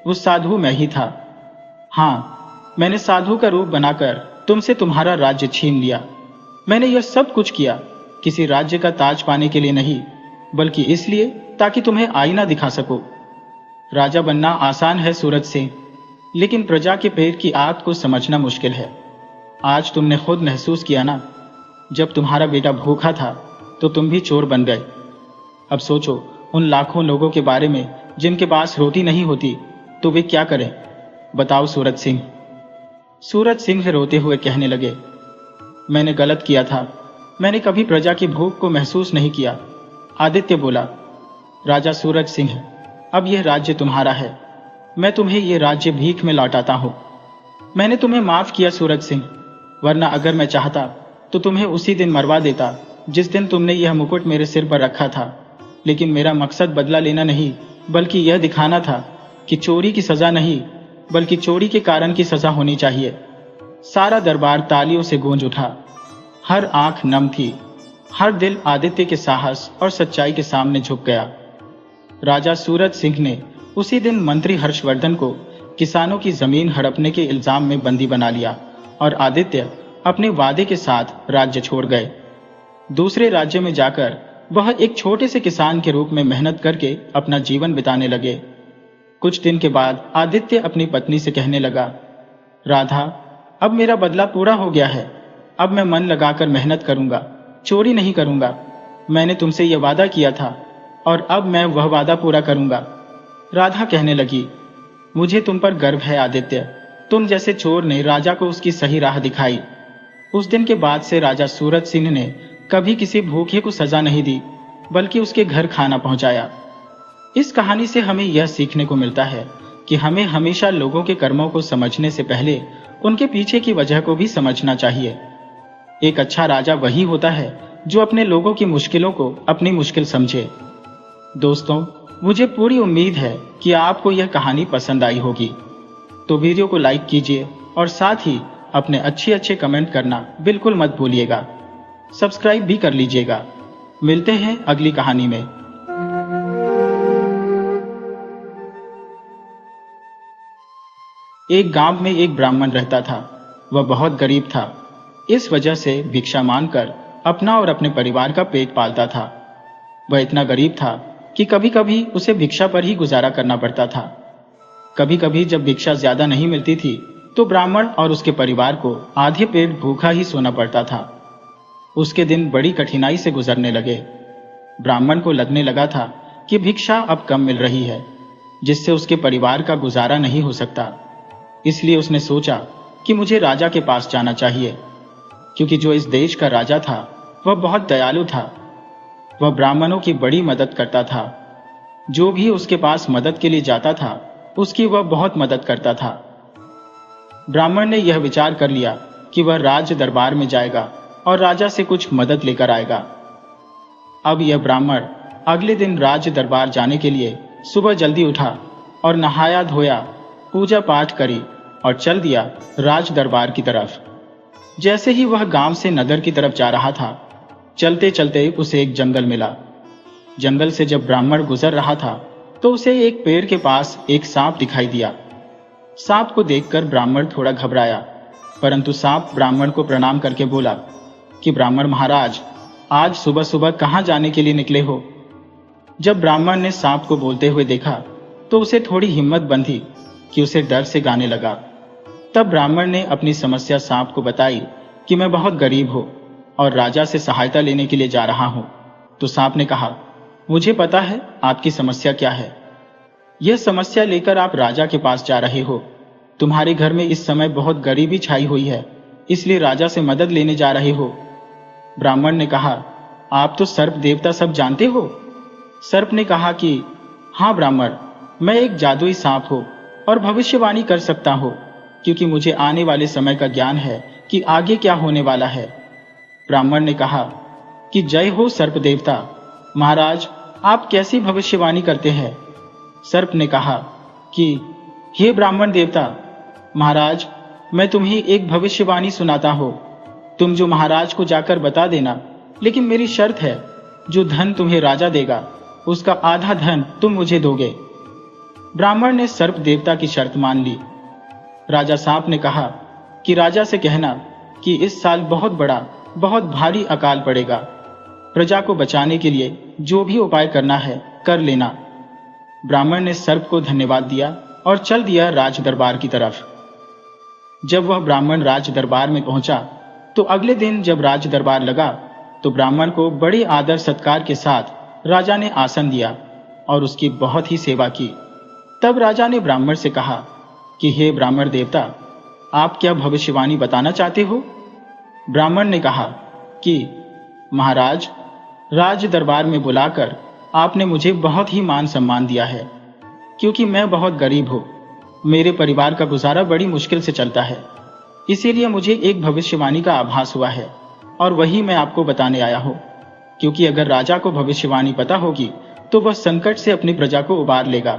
वो साधु मैं ही था। हाँ, मैंने साधु का रूप बनाकर तुमसे तुम्हारा राज्य छीन लिया। मैंने यह सब कुछ किया किसी राज्य का ताज पाने के लिए नहीं, बल्कि इसलिए ताकि तुम्हें आईना दिखा सकूं। राजा बनना आसान है सूरज सिंह, लेकिन प्रजा के पेट की आग को समझना मुश्किल है। आज तुमने खुद महसूस किया ना, जब तुम्हारा बेटा भूखा था तो तुम भी चोर बन गए। अब सोचो उन लाखों लोगों के बारे में जिनके पास रोटी नहीं होती, तो वे क्या करें? बताओ सूरज सिंह। सूरज सिंह रोते हुए कहने लगे, मैंने गलत किया था। मैंने कभी प्रजा की भूख को महसूस नहीं किया। आदित्य बोला, राजा सूरज सिंह, अब यह राज्य तुम्हारा है। मैं तुम्हें यह राज्य भीख में लौटाता हूं। मैंने तुम्हें माफ किया सूरज सिंह, वरना अगर मैं चाहता तो तुम्हें उसी दिन मरवा देता जिस दिन तुमने यह मुकुट मेरे सिर पर रखा था। लेकिन मेरा मकसद बदला लेना नहीं, बल्कि यह दिखाना था कि चोरी की सजा नहीं, बल्कि चोरी के कारण की सजा होनी चाहिए। सारा दरबार तालियों से गूंज उठा। हर आंख नम थी, हर दिल आदित्य के साहस और सच्चाई के सामने झुक गया। राजा सूरज सिंह ने उसी दिन मंत्री हर्षवर्धन को किसानों की जमीन हड़पने के इल्जाम में बंदी बना लिया और आदित्य अपने वादे के साथ राज्य छोड़ गए। दूसरे राज्य में जाकर वह एक छोटे से किसान के रूप में मेहनत करके अपना जीवन बिताने लगे। कुछ दिन के बाद आदित्य अपनी पत्नी से कहने लगा, राधा, अब मेरा बदला पूरा हो गया है। अब मैं मन लगाकर मेहनत करूंगा, चोरी नहीं करूंगा। मैंने तुमसे यह वादा किया था और अब मैं वह वादा पूरा करूंगा। राधा कहने लगी, मुझे तुम पर गर्व है आदित्य। तुम जैसे चोर ने राजा को उसकी सही राह दिखाई। उस दिन के बाद से राजा सूरज सिंह ने कभी किसी भूखे को सजा नहीं दी, बल्कि उसके घर खाना पहुंचाया। इस कहानी से हमें यह सीखने को मिलता है कि हमें हमेशा लोगों के कर्मों को समझने से पहले उनके पीछे की वजह को भी समझना चाहिए। एक अच्छा राजा वही होता है जो अपने लोगों की मुश्किलों को अपनी मुश्किल समझे। दोस्तों, मुझे पूरी उम्मीद है कि आपको यह कहानी पसंद आई होगी। तो वीडियो को लाइक कीजिए और साथ ही अपने अच्छे कमेंट करना बिल्कुल मत भूलिएगा। सब्सक्राइब भी कर लीजिएगा। मिलते हैं अगली कहानी में। एक गांव में एक ब्राह्मण रहता था। वह बहुत गरीब था। इस वजह से भिक्षा मांगकर अपना और अपने परिवार का पेट पालता था। वह इतना गरीब था कि कभी कभी उसे भिक्षा पर ही गुजारा करना पड़ता था। कभी कभी जब भिक्षा ज्यादा नहीं मिलती थी तो ब्राह्मण और उसके परिवार को आधे पेट भूखा ही सोना पड़ता था। उसके दिन बड़ी कठिनाई से गुजरने लगे। ब्राह्मण को लगने लगा था कि भिक्षा अब कम मिल रही है, जिससे उसके परिवार का गुजारा नहीं हो सकता। इसलिए उसने सोचा कि मुझे राजा के पास जाना चाहिए, क्योंकि जो इस देश का राजा था वह बहुत दयालु था। वह ब्राह्मणों की बड़ी मदद करता था। जो भी उसके पास मदद के लिए जाता था उसकी वह बहुत मदद करता था। ब्राह्मण ने यह विचार कर लिया कि वह राज दरबार में जाएगा और राजा से कुछ मदद लेकर आएगा। अब यह ब्राह्मण अगले दिन राज दरबार जाने के लिए सुबह जल्दी उठा और नहाया धोया, पूजा पाठ करी और चल दिया राज दरबार की तरफ। जैसे ही वह गांव से नगर की तरफ जा रहा था, चलते चलते उसे एक जंगल मिला। जंगल से जब ब्राह्मण गुजर रहा था तो उसे एक पेड़ के पास एक सांप दिखाई दिया। सांप को देखकर ब्राह्मण थोड़ा घबराया, परंतु सांप ब्राह्मण को प्रणाम करके बोला कि ब्राह्मण महाराज, आज सुबह सुबह कहाँ जाने के लिए निकले हो? जब ब्राह्मण ने सांप को बोलते हुए देखा तो उसे थोड़ी हिम्मत बंधी कि उसे डर से गाने लगा। तब ब्राह्मण ने अपनी समस्या सांप को बताई कि मैं बहुत गरीब हूं और राजा से सहायता लेने के लिए जा रहा हूं। तो सांप ने कहा, मुझे पता है आपकी समस्या क्या है। यह समस्या लेकर आप राजा के पास जा रहे हो। तुम्हारे घर में इस समय बहुत गरीबी छाई हुई है, इसलिए राजा से मदद लेने जा रहे हो। ब्राह्मण ने कहा, आप तो सर्प देवता सब जानते हो? सर्प ने कहा कि हाँ ब्राह्मण, मैं एक जादुई सांप हूं और भविष्यवाणी कर सकता हूं, क्योंकि मुझे आने वाले समय का ज्ञान है कि आगे क्या होने वाला है। ब्राह्मण ने कहा कि जय हो सर्प देवता, महाराज, आप कैसी भविष्यवाणी करते हैं? सर्प ने कहा कि हे ब्राह्मण देवता, महाराज, मैं तुम्हें एक भविष्यवाणी सुनाता हूं। तुम जो महाराज को जाकर बता देना, लेकिन मेरी शर्त है, जो धन तुम्हें राजा देगा उसका आधा धन तुम मुझे दोगे। ब्राह्मण ने सर्प देवता की शर्त मान ली। राजा सांप ने कहा कि राजा से कहना कि इस साल बहुत बड़ा, बहुत भारी अकाल पड़ेगा। प्रजा को बचाने के लिए जो भी उपाय करना है कर लेना। ब्राह्मण ने सर्प को धन्यवाद दिया और चल दिया राज दरबार की तरफ। जब वह ब्राह्मण राज दरबार में पहुंचा तो अगले दिन जब राज दरबार लगा तो ब्राह्मण को बड़े आदर सत्कार के साथ राजा ने आसन दिया और उसकी बहुत ही सेवा की। तब राजा ने ब्राह्मण से कहा कि हे ब्राह्मण देवता, आप क्या भविष्यवाणी बताना चाहते हो? ब्राह्मण ने कहा कि महाराज, राज दरबार में बुलाकर आपने मुझे बहुत ही मान सम्मान दिया है, क्योंकि मैं बहुत गरीब हूं। मेरे परिवार का गुजारा बड़ी मुश्किल से चलता है, इसीलिए मुझे एक भविष्यवाणी का आभास हुआ है और वही मैं आपको बताने आया हूं। क्योंकि अगर राजा को भविष्यवाणी पता होगी तो वह संकट से अपनी प्रजा को उबार लेगा।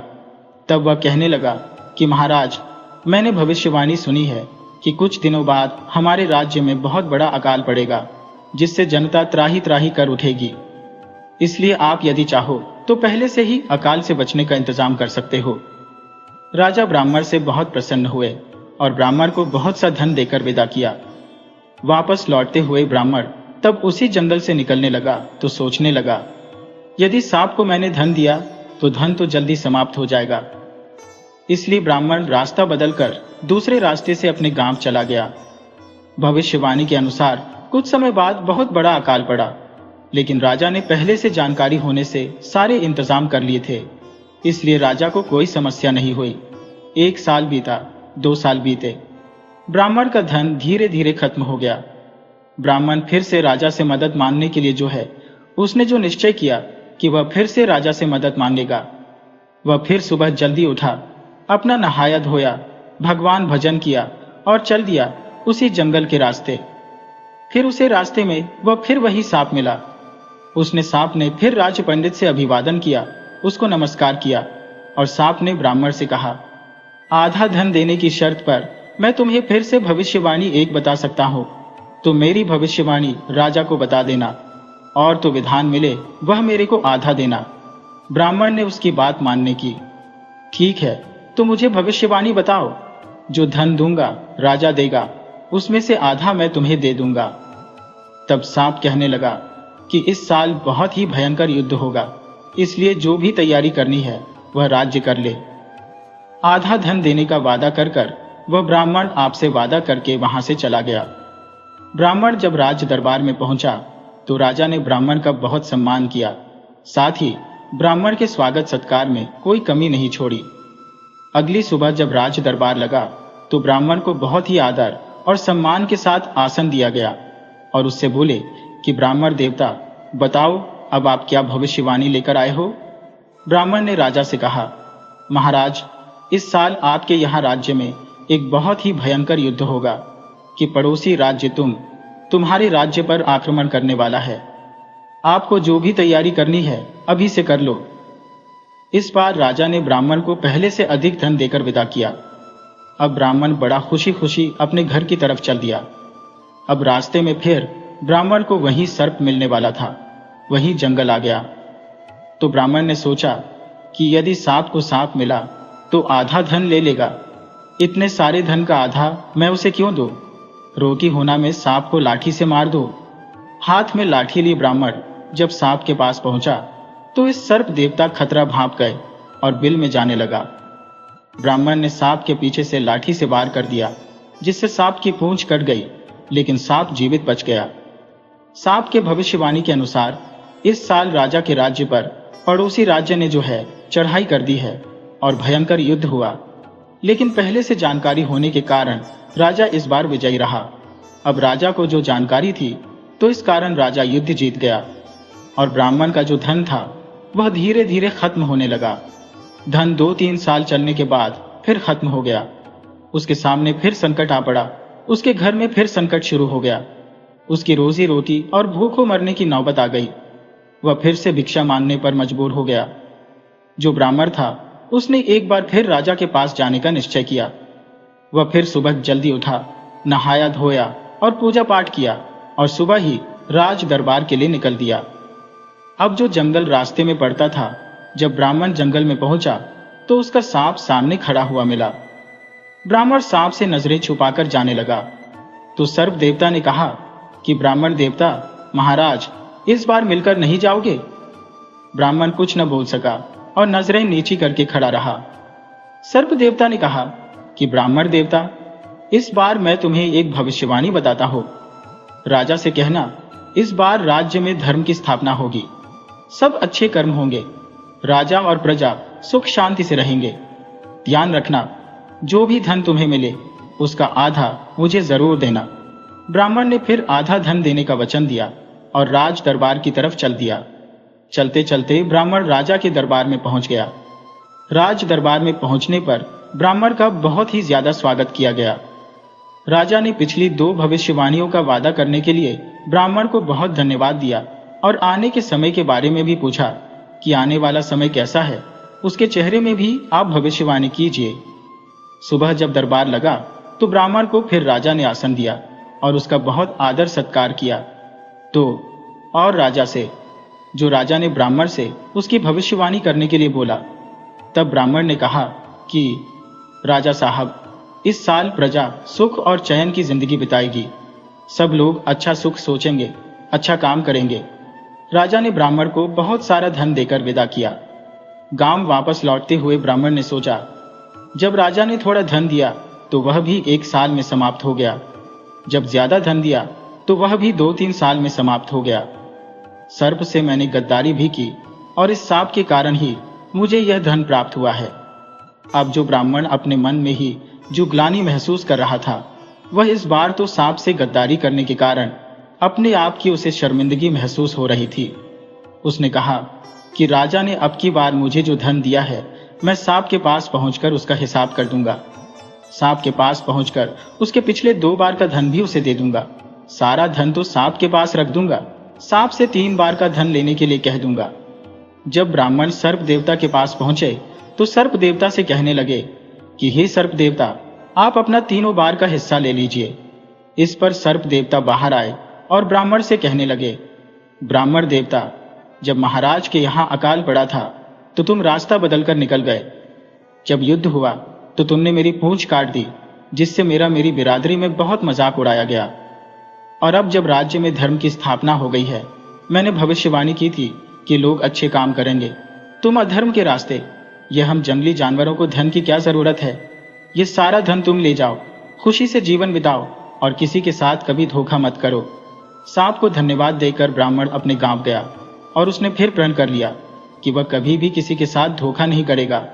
तब वह कहने लगा कि महाराज, मैंने भविष्यवाणी सुनी है कि कुछ दिनों बाद हमारे राज्य में बहुत बड़ा अकाल पड़ेगा, जिससे जनता त्राही त्राही कर उठेगी। इसलिए आप यदि चाहो तो पहले से ही अकाल से बचने का इंतजाम कर सकते हो। राजा ब्राह्मण से बहुत प्रसन्न हुए और ब्राह्मण को बहुत सा धन देकर विदा किया। वापस लौटते हुए ब्राह्मण तब उसी जंगल से निकलने लगा तो सोचने लगा, यदि सांप को मैंने धन दिया तो धन तो जल्दी समाप्त हो जाएगा। इसलिए ब्राह्मण रास्ता बदलकर दूसरे रास्ते से अपने गांव चला गया। भविष्यवाणी के अनुसार कुछ समय बाद बहुत बड़ा अकाल पड़ा, लेकिन राजा ने पहले से जानकारी होने से सारे इंतजाम कर लिए थे, इसलिए राजा को कोई समस्या नहीं हुई। 1 साल बीता, 2 साल बीते, ब्राह्मण का धन धीरे धीरे खत्म हो गया। ब्राह्मण फिर से राजा से मदद मांगने के लिए उसने जो निश्चय किया कि वह फिर से राजा से मदद मांगेगा। वह फिर सुबह जल्दी उठा, अपना नहाया धोया, भगवान भजन किया और चल दिया उसी जंगल के रास्ते। फिर उसे रास्ते में वह फिर वही सांप मिला। उसने सांप ने फिर राज पंडित से अभिवादन किया, उसको नमस्कार किया और सांप ने ब्राह्मण से कहा, आधा धन देने की शर्त पर मैं तुम्हें फिर से भविष्यवाणी एक बता सकता हूं। तो मेरी भविष्यवाणी राजा को बता देना, और तो विधान मिले वह मेरे को आधा देना। ब्राह्मण ने उसकी बात मानने की। ठीक है, तो मुझे भविष्यवाणी बताओ। जो धन दूंगा राजा देगा, उसमें से आधा मैं तुम्हें दे दूंगा। तब सांप कहने लगा कि इस साल बहुत ही भयंकर युद्ध होगा, इसलिए जो भी तैयारी करनी है वह राज्य कर ले। आधा धन देने का वादा कर वह ब्राह्मण आपसे वादा करके वहां से चला गया। ब्राह्मण जब राज दरबार में पहुंचा तो राजा ने ब्राह्मण का बहुत सम्मान किया, साथ ही ब्राह्मण के स्वागत सत्कार में कोई कमी नहीं छोड़ी। अगली सुबह जब राज दरबार लगा तो ब्राह्मण को बहुत ही आदर और सम्मान के साथ आसन दिया गया और उससे बोले कि ब्राह्मण देवता, बताओ अब आप क्या भविष्यवाणी लेकर आए हो? ब्राह्मण ने राजा से कहा, महाराज, इस साल आपके यहाँ राज्य में एक बहुत ही भयंकर युद्ध होगा कि पड़ोसी राज्य तुम्हारे राज्य पर आक्रमण करने वाला है। आपको जो भी तैयारी करनी है अभी से कर लो। इस बार राजा ने ब्राह्मण को पहले से अधिक धन देकर विदा किया। अब ब्राह्मण बड़ा खुशी खुशी अपने घर की तरफ चल दिया। अब रास्ते में फिर ब्राह्मण को वहीं सर्प मिलने वाला था, वहीं जंगल आ गया। तो ब्राह्मण ने सोचा कि यदि सांप को सांप मिला तो आधा धन ले लेगा, इतने सारे धन का आधा मैं उसे क्यों दूं? रोटी होना में सांप को लाठी से मार दो। हाथ में लाठी लिए ब्राह्मण जब सांप के पास पहुंचा तो इस सर्प देवता खतरा भांप गए और बिल में जाने लगा। ब्राह्मण ने सांप के पीछे से लाठी से वार कर दिया, जिससे सांप की पूंछ कट गई, लेकिन सांप जीवित बच गया। सांप के भविष्यवाणी के अनुसार इस साल राजा के राज्य पर पड़ोसी राज्य ने चढ़ाई कर दी है और भयंकर युद्ध हुआ, लेकिन पहले से जानकारी होने के कारण राजा इस बार विजयी रहा। अब राजा को जो जानकारी थी तो इस कारण राजा युद्ध जीत गया और ब्राह्मण का जो धन था वह धीरे धीरे खत्म होने लगा। धन 2-3 साल चलने के बाद फिर खत्म हो गया। उसके सामने फिर संकट आ पड़ा। उसके घर में फिर संकट शुरू हो गया। उसकी रोजी रोटी और भूखों मरने की नौबत आ गई। वह फिर से भिक्षा मांगने पर मजबूर हो गया। जो ब्राह्मण था उसने एक बार फिर राजा के पास जाने का निश्चय किया। वह फिर सुबह जल्दी उठा, नहाया धोया और पूजा पाठ किया और सुबह ही राज दरबार के लिए निकल दिया। अब जो जंगल रास्ते में पड़ता था, जब ब्राह्मण जंगल में पहुंचा तो उसका सांप सामने खड़ा हुआ मिला। ब्राह्मण सांप से नजरें छुपाकर जाने लगा तो सर्प देवता ने कहा कि ब्राह्मण देवता महाराज, इस बार मिलकर नहीं जाओगे? ब्राह्मण कुछ न बोल सका और नजरें नीची करके खड़ा रहा। सर्प देवता ने कहा कि ब्राह्मण देवता, इस बार मैं तुम्हें एक भविष्यवाणी बताता हूं। राजा से कहना, इस बार राज्य में धर्म की स्थापना होगी, सब अच्छे कर्म होंगे, राजा और प्रजा सुख शांति से रहेंगे। ध्यान रखना, जो भी धन तुम्हें मिले उसका आधा मुझे जरूर देना। ब्राह्मण ने फिर आधा धन देने का वचन दिया और राज दरबार की तरफ चल दिया। चलते चलते ब्राह्मण राजा के दरबार में पहुंच गया। राज दरबार में पहुंचने पर ब्राह्मण का बहुत ही ज्यादा स्वागत किया गया। राजा ने पिछली 2 भविष्यवाणियों का वादा करने के लिए ब्राह्मण को बहुत धन्यवाद दिया और आने के समय के बारे में भी पूछा कि आने वाला समय कैसा है, उसके चेहरे में भी आप भविष्यवाणी कीजिए। सुबह जब दरबार लगा तो ब्राह्मण को फिर राजा ने आसन दिया और उसका बहुत आदर सत्कार किया। तो और राजा से, जो राजा ने ब्राह्मण से उसकी भविष्यवाणी करने के लिए बोला। तब ब्राह्मण ने कहा कि राजा साहब, इस साल प्रजा सुख और चैन की जिंदगी बिताएगी, सब लोग अच्छा सुख सोचेंगे, अच्छा काम करेंगे। राजा ने ब्राह्मण को बहुत सारा धन देकर विदा किया। गांव वापस लौटते हुए ब्राह्मण ने सोचा, जब राजा ने थोड़ा धन दिया तो वह भी 1 साल में समाप्त हो गया, जब ज्यादा धन दिया तो वह भी 2-3 साल में समाप्त हो गया। सर्प से मैंने गद्दारी भी की और इस सांप के कारण ही मुझे यह धन प्राप्त हुआ है। अब जो ब्राह्मण अपने मन में ही जो ग्लानि महसूस कर रहा था, वह इस बार तो सांप से गद्दारी करने के कारण अपने आप की उसे शर्मिंदगी महसूस हो रही थी। उसने कहा कि राजा ने अब की बार मुझे जो धन दिया है, मैं सांप के पास पहुंचकर उसका हिसाब कर दूंगा। सांप के पास पहुंचकर उसके पिछले 2 बार का धन भी उसे दे दूंगा। सारा धन तो सांप के पास रख दूंगा, सांप से 3 बार का धन लेने के लिए कह दूंगा। जब ब्राह्मण सर्प देवता के पास पहुंचे तो सर्प देवता से कहने लगे कि हे सर्प देवता, आप अपना 3 बार का हिस्सा ले लीजिए। इस पर सर्प देवता बाहर आए और ब्राह्मण से कहने लगे, ब्राह्मण देवता, जब महाराज के यहाँ अकाल पड़ा था तो तुम रास्ता बदलकर निकल गए। जब युद्ध हुआ तो तुमने मेरी पूंछ काट दी, जिससे मेरी बिरादरी में बहुत मजाक उड़ाया गया। और अब जब राज्य में धर्म की स्थापना हो गई है, मैंने भविष्यवाणी की थी कि लोग अच्छे काम करेंगे, तुम अधर्म के रास्ते। यह हम जंगली जानवरों को धन की क्या जरूरत है? ये सारा धन तुम ले जाओ, खुशी से जीवन बिताओ और किसी के साथ कभी धोखा मत करो। सांप को धन्यवाद देकर ब्राह्मण अपने गांव गया और उसने फिर प्रण कर लिया कि वह कभी भी किसी के साथ धोखा नहीं करेगा।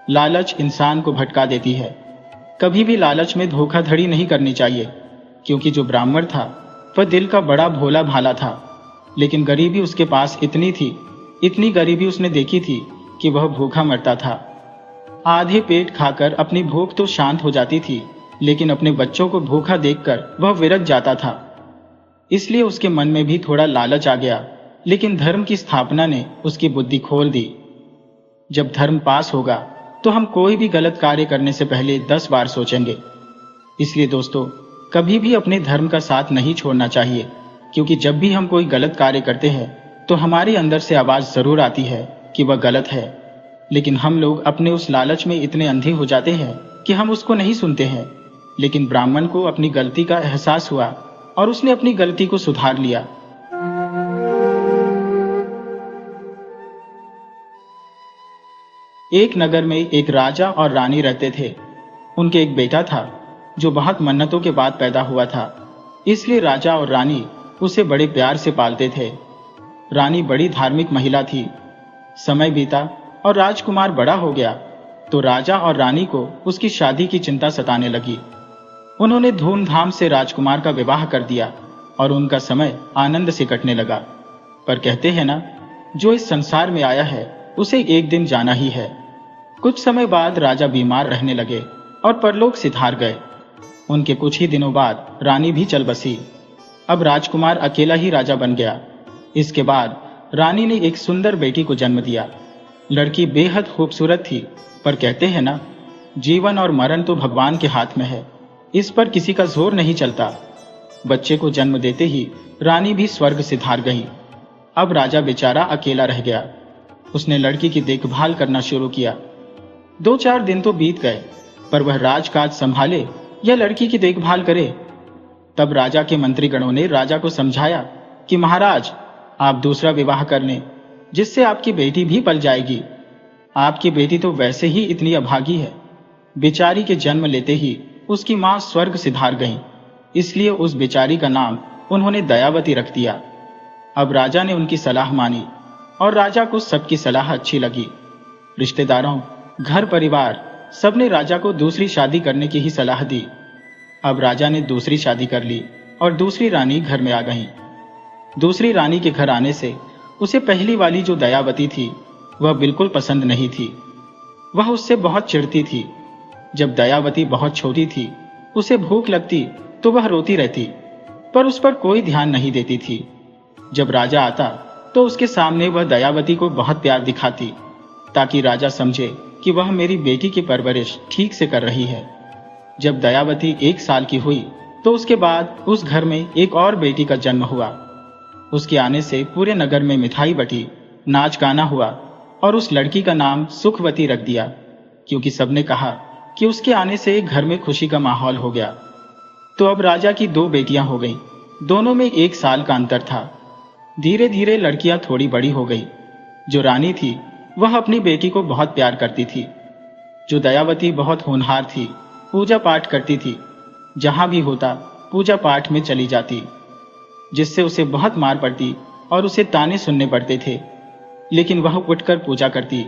लालच इंसान को भटका देती है, कभी भी लालच में धोखाधड़ी नहीं करनी चाहिए, क्योंकि जो ब्राह्मण था वह दिल का बड़ा भोला भाला था, लेकिन गरीबी उसके पास इतनी थी, इतनी गरीबी उसने देखी थी कि वह भूखा मरता था। आधे पेट खाकर अपनी भूख तो शांत हो जाती थी, लेकिन अपने बच्चों को भूखा देखकर वह विरक जाता था। इसलिए उसके मन में भी थोड़ा लालच आ गया, लेकिन धर्म की स्थापना ने उसकी बुद्धि खोल दी। जब धर्म पास होगा तो हम कोई भी गलत कार्य करने से पहले 10 बार सोचेंगे। इसलिए दोस्तों, कभी भी अपने धर्म का साथ नहीं छोड़ना चाहिए, क्योंकि जब भी हम कोई गलत कार्य करते हैं तो हमारे अंदर से आवाज जरूर आती है कि वह गलत है, लेकिन हम लोग अपने उस लालच में इतने अंधे हो जाते हैं कि हम उसको नहीं सुनते हैं। लेकिन ब्राह्मण को अपनी गलती का एहसास हुआ और उसने अपनी गलती को सुधार लिया। एक नगर में एक राजा और रानी रहते थे। उनके एक बेटा था जो बहुत मन्नतों के बाद पैदा हुआ था, इसलिए राजा और रानी उसे बड़े प्यार से पालते थे। रानी बड़ी धार्मिक महिला थी। समय बीता और राजकुमार बड़ा हो गया तो राजा और रानी को उसकी शादी की चिंता सताने लगी। उन्होंने धूमधाम से राजकुमार का विवाह कर दिया और उनका समय आनंद से कटने लगा। पर कहते हैं ना, जो इस संसार में आया है उसे एक दिन जाना ही है। कुछ समय बाद राजा बीमार रहने लगे और परलोक सिधार गए। उनके कुछ ही दिनों बाद रानी भी चल बसी। अब राजकुमार अकेला ही राजा बन गया। इसके बाद रानी ने एक सुंदर बेटी को जन्म दिया। लड़की बेहद खूबसूरत थी, पर कहते हैं ना, जीवन और मरण तो भगवान के हाथ में है, इस पर किसी का जोर नहीं चलता। बच्चे को जन्म देते ही रानी भी स्वर्ग सिधार गई। अब राजा बेचारा अकेला रह गया। उसने लड़की की देखभाल करना शुरू किया। 2-4 दिन तो बीत गए, पर वह राजकाज संभाले या लड़की की देखभाल करे। तब राजा के मंत्रीगणों ने राजा को समझाया कि महाराज, आप दूसरा विवाह कर लें, जिससे आपकी बेटी भी पल जाएगी। आपकी बेटी तो वैसे ही इतनी अभागी है। बेचारी के जन्म लेते ही उसकी मां स्वर्ग सिधार गई, इसलिए उस बेचारी का नाम उन्होंने दयावती रख दिया। अब राजा ने उनकी सलाह मानी और राजा को सबकी सलाह अच्छी लगी। रिश्तेदारों, घर परिवार सबने राजा को दूसरी शादी करने की ही सलाह दी। अब राजा ने दूसरी शादी कर ली और दूसरी रानी घर में आ गई। दूसरी रानी के घर आने से उसे पहली वाली जो दयावती थी वह बिल्कुल पसंद नहीं थी। वह उससे बहुत चिढ़ती थी। जब दयावती बहुत छोटी थी, उसे भूख लगती तो वह रोती रहती, पर उस पर कोई ध्यान नहीं देती थी। जब राजा आता तो उसके सामने वह दयावती को बहुत प्यार दिखाती, ताकि राजा समझे कि वह मेरी बेटी की परवरिश ठीक से कर रही है। जब दयावती 1 साल की हुई तो उसके बाद उस घर में एक और बेटी का जन्म हुआ। उसके आने से पूरे नगर में मिठाई बटी, नाच गाना हुआ और उस लड़की का नाम सुखवती रख दिया, क्योंकि सबने कहा कि उसके आने से घर में खुशी का माहौल हो गया। तो अब राजा की 2 बेटियां हो गईं। दोनों में 1 साल का अंतर था। धीरे धीरे लड़कियां थोड़ी बड़ी हो गई। जो रानी थी वह अपनी बेटी को बहुत प्यार करती थी। जो दयावती बहुत होनहार थी, पूजा पाठ करती थी, जहां भी होता पूजा पाठ में चली जाती, जिससे उसे बहुत मार पड़ती और उसे ताने सुनने पड़ते थे, लेकिन वह उठकर पूजा करती।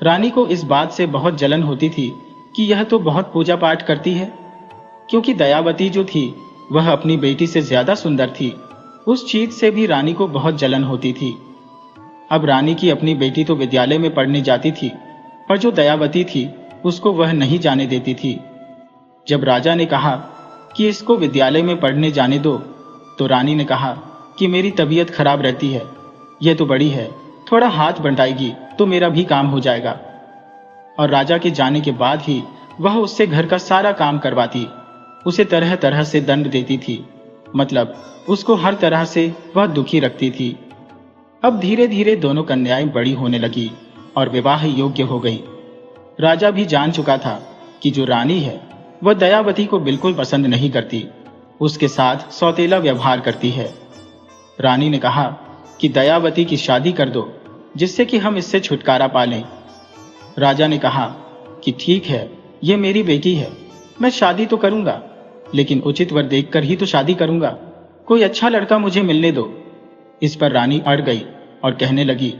रानी को इस बात से बहुत जलन होती थी कि यह तो बहुत पूजा पाठ करती है, क्योंकि दयावती जो थी वह अपनी बेटी से ज्यादा सुंदर थी। उस चीज से भी रानी को बहुत जलन होती थी। अब रानी की अपनी बेटी तो विद्यालय में पढ़ने जाती थी, पर जो दयावती थी उसको वह नहीं जाने देती थी। जब राजा ने कहा कि इसको विद्यालय में पढ़ने जाने दो, तो रानी ने कहा कि मेरी तबीयत खराब रहती है, यह तो बड़ी है, थोड़ा हाथ बंटाएगी तो मेरा भी काम हो जाएगा। और राजा के जाने के बाद ही वह उससे घर का सारा काम करवाती, उसे तरह तरह से दंड देती थी, मतलब उसको हर तरह से वह दुखी रखती थी। अब धीरे धीरे दोनों कन्याएं बड़ी होने लगी और विवाह योग्य हो गई। राजा भी जान चुका था कि जो रानी है वह दयावती को बिल्कुल पसंद नहीं करती, उसके साथ सौतेला व्यवहार करती है। रानी ने कहा कि दयावती की शादी कर दो, जिससे कि हम इससे छुटकारा पा लें। राजा ने कहा कि ठीक है, ये मेरी बेटी है, मैं शादी तो करूंगा, लेकिन उचित वर देखकर ही तो शादी करूंगा, कोई अच्छा लड़का मुझे मिलने दो। इस पर रानी अड़ गई और कहने लगी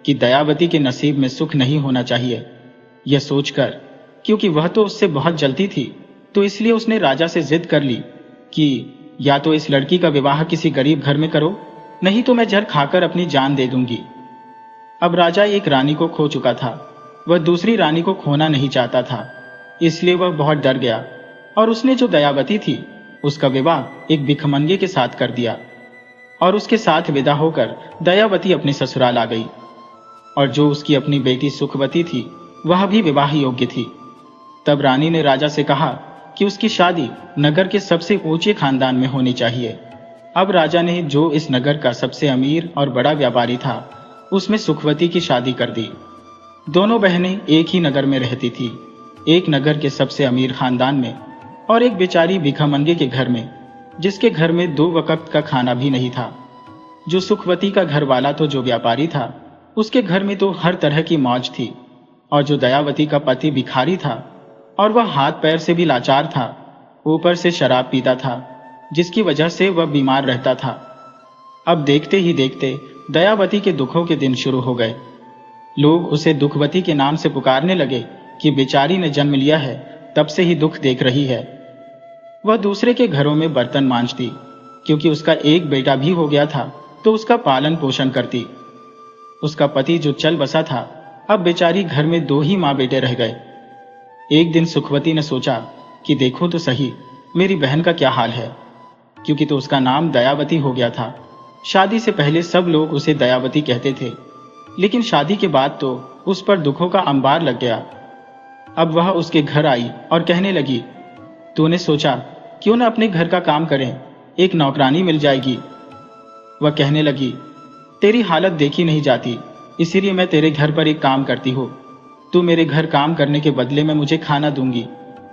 कि दयावती के नसीब में सुख नहीं होना चाहिए। यह सोचकर, क्योंकि वह तो उससे बहुत जलती थी, तो इसलिए उसने राजा से जिद कर ली कि या तो इस लड़की का विवाह किसी गरीब घर में करो, नहीं तो मैं जहर खाकर अपनी जान दे दूंगी। अब राजा एक रानी को खो चुका था, वह दूसरी रानी को खोना नहीं चाहता था, इसलिए वह बहुत डर गया और उसने जो दयावती थी उसका विवाह एक भिखमंगे के साथ कर दिया और उसके साथ विदा होकर दयावती अपने ससुराल आ गई। और जो उसकी अपनी बेटी सुखवती थी वह भी विवाह योग्य थी। तब रानी ने राजा से कहा कि उसकी शादी नगर के सबसे ऊंचे खानदान में होनी चाहिए। अब राजा ने जो इस नगर का सबसे अमीर और बड़ा व्यापारी था उसमें सुखवती की शादी कर दी। दोनों बहनें एक ही नगर में रहती थी, एक नगर के सबसे अमीर खानदान में और एक बेचारी भिखामंगे के घर में, जिसके घर में 2 वक्त का खाना भी नहीं था। जो सुखवती का घर वाला तो जो व्यापारी था, उसके घर में तो हर तरह की मौज थी, और जो दयावती का पति भिखारी था और वह हाथ पैर से भी लाचार था, ऊपर से शराब पीता था, जिसकी वजह से वह बीमार रहता था। अब देखते ही देखते दयावती के दुखों के दिन शुरू हो गए। लोग उसे दुखवती के नाम से पुकारने लगे कि बेचारी ने जन्म लिया है, तब से ही दुख देख रही है। वह दूसरे के घरों में बर्तन मांजती, क्योंकि उसका एक बेटा भी हो गया था तो उसका पालन पोषण करती। उसका पति जो चल बसा था, अब बेचारी घर में 2 ही माँ बेटे रह गए। एक दिन सुखवती ने सोचा कि देखो तो सही मेरी बहन का क्या हाल है, क्योंकि तो उसका नाम दयावती हो गया था। शादी से पहले सब लोग उसे दयावती कहते थे, लेकिन शादी के बाद तो उस पर दुखों का अंबार लग गया। अब वह उसके घर आई और कहने लगी, तूने सोचा क्यों न अपने घर का काम करें, एक नौकरानी मिल जाएगी। वह कहने लगी, तेरी हालत देखी नहीं जाती, इसीलिए मैं तेरे घर पर एक काम करती हूँ। तू मेरे घर काम करने के बदले में मुझे खाना दूंगी,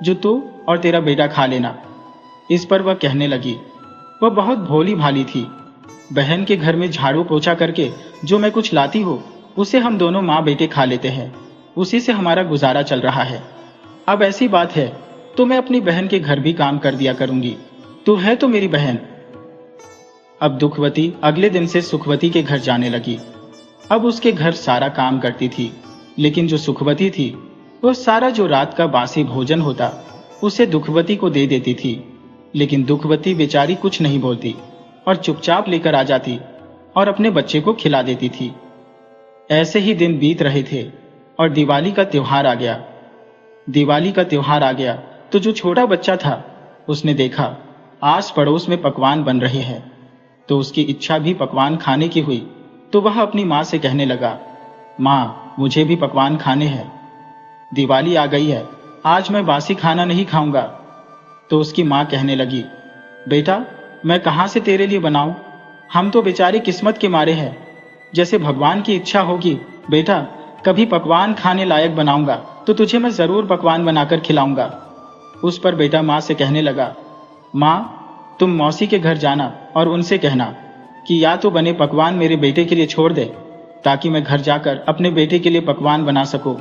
जो तू और तेरा बेटा खा लेना। इस पर वह कहने लगी, वह बहुत भोली भाली थी। बहन के घर में झाड़ू पोछा करके जो मैं कुछ लाती हूँ उसे हम दोनों माँ बेटे खा लेते हैं, उसी से हमारा गुजारा चल रहा है। अब ऐसी बात है तो मैं अपनी बहन के घर भी काम कर दिया करूंगी, तू है तो मेरी बहन। अब दुखवती अगले दिन से सुखवती के घर जाने लगी। अब उसके घर सारा काम करती थी, लेकिन जो सुखवती थी वह सारा जो रात का बासी भोजन होता उसे दुखवती को दे देती थी। लेकिन दुखवती बेचारी कुछ नहीं बोलती और चुपचाप लेकर आ जाती और अपने बच्चे को खिला देती थी। ऐसे ही दिन बीत रहे थे और दिवाली का त्योहार आ गया। दिवाली का त्योहार आ गया तो जो छोटा बच्चा था उसने देखा आस पड़ोस में पकवान बन रहे हैं, तो उसकी इच्छा भी पकवान खाने की हुई। तो वह अपनी माँ से कहने लगा, माँ मुझे भी पकवान खाने हैं, दिवाली आ गई है, आज मैं बासी खाना नहीं खाऊंगा। तो उसकी माँ कहने लगी, बेटा मैं कहाँ से तेरे लिए बनाऊं, हम तो बेचारे किस्मत के मारे हैं, जैसे भगवान की इच्छा होगी बेटा कभी पकवान खाने लायक बनाऊंगा तो तुझे मैं जरूर पकवान बनाकर खिलाऊंगा। उस पर बेटा माँ से कहने लगा, माँ तुम मौसी के घर जाना और उनसे कहना कि या तो बने पकवान मेरे बेटे के लिए छोड़ दे, ताकि मैं घर जाकर अपने बेटे के लिए पकवान बना सकूं।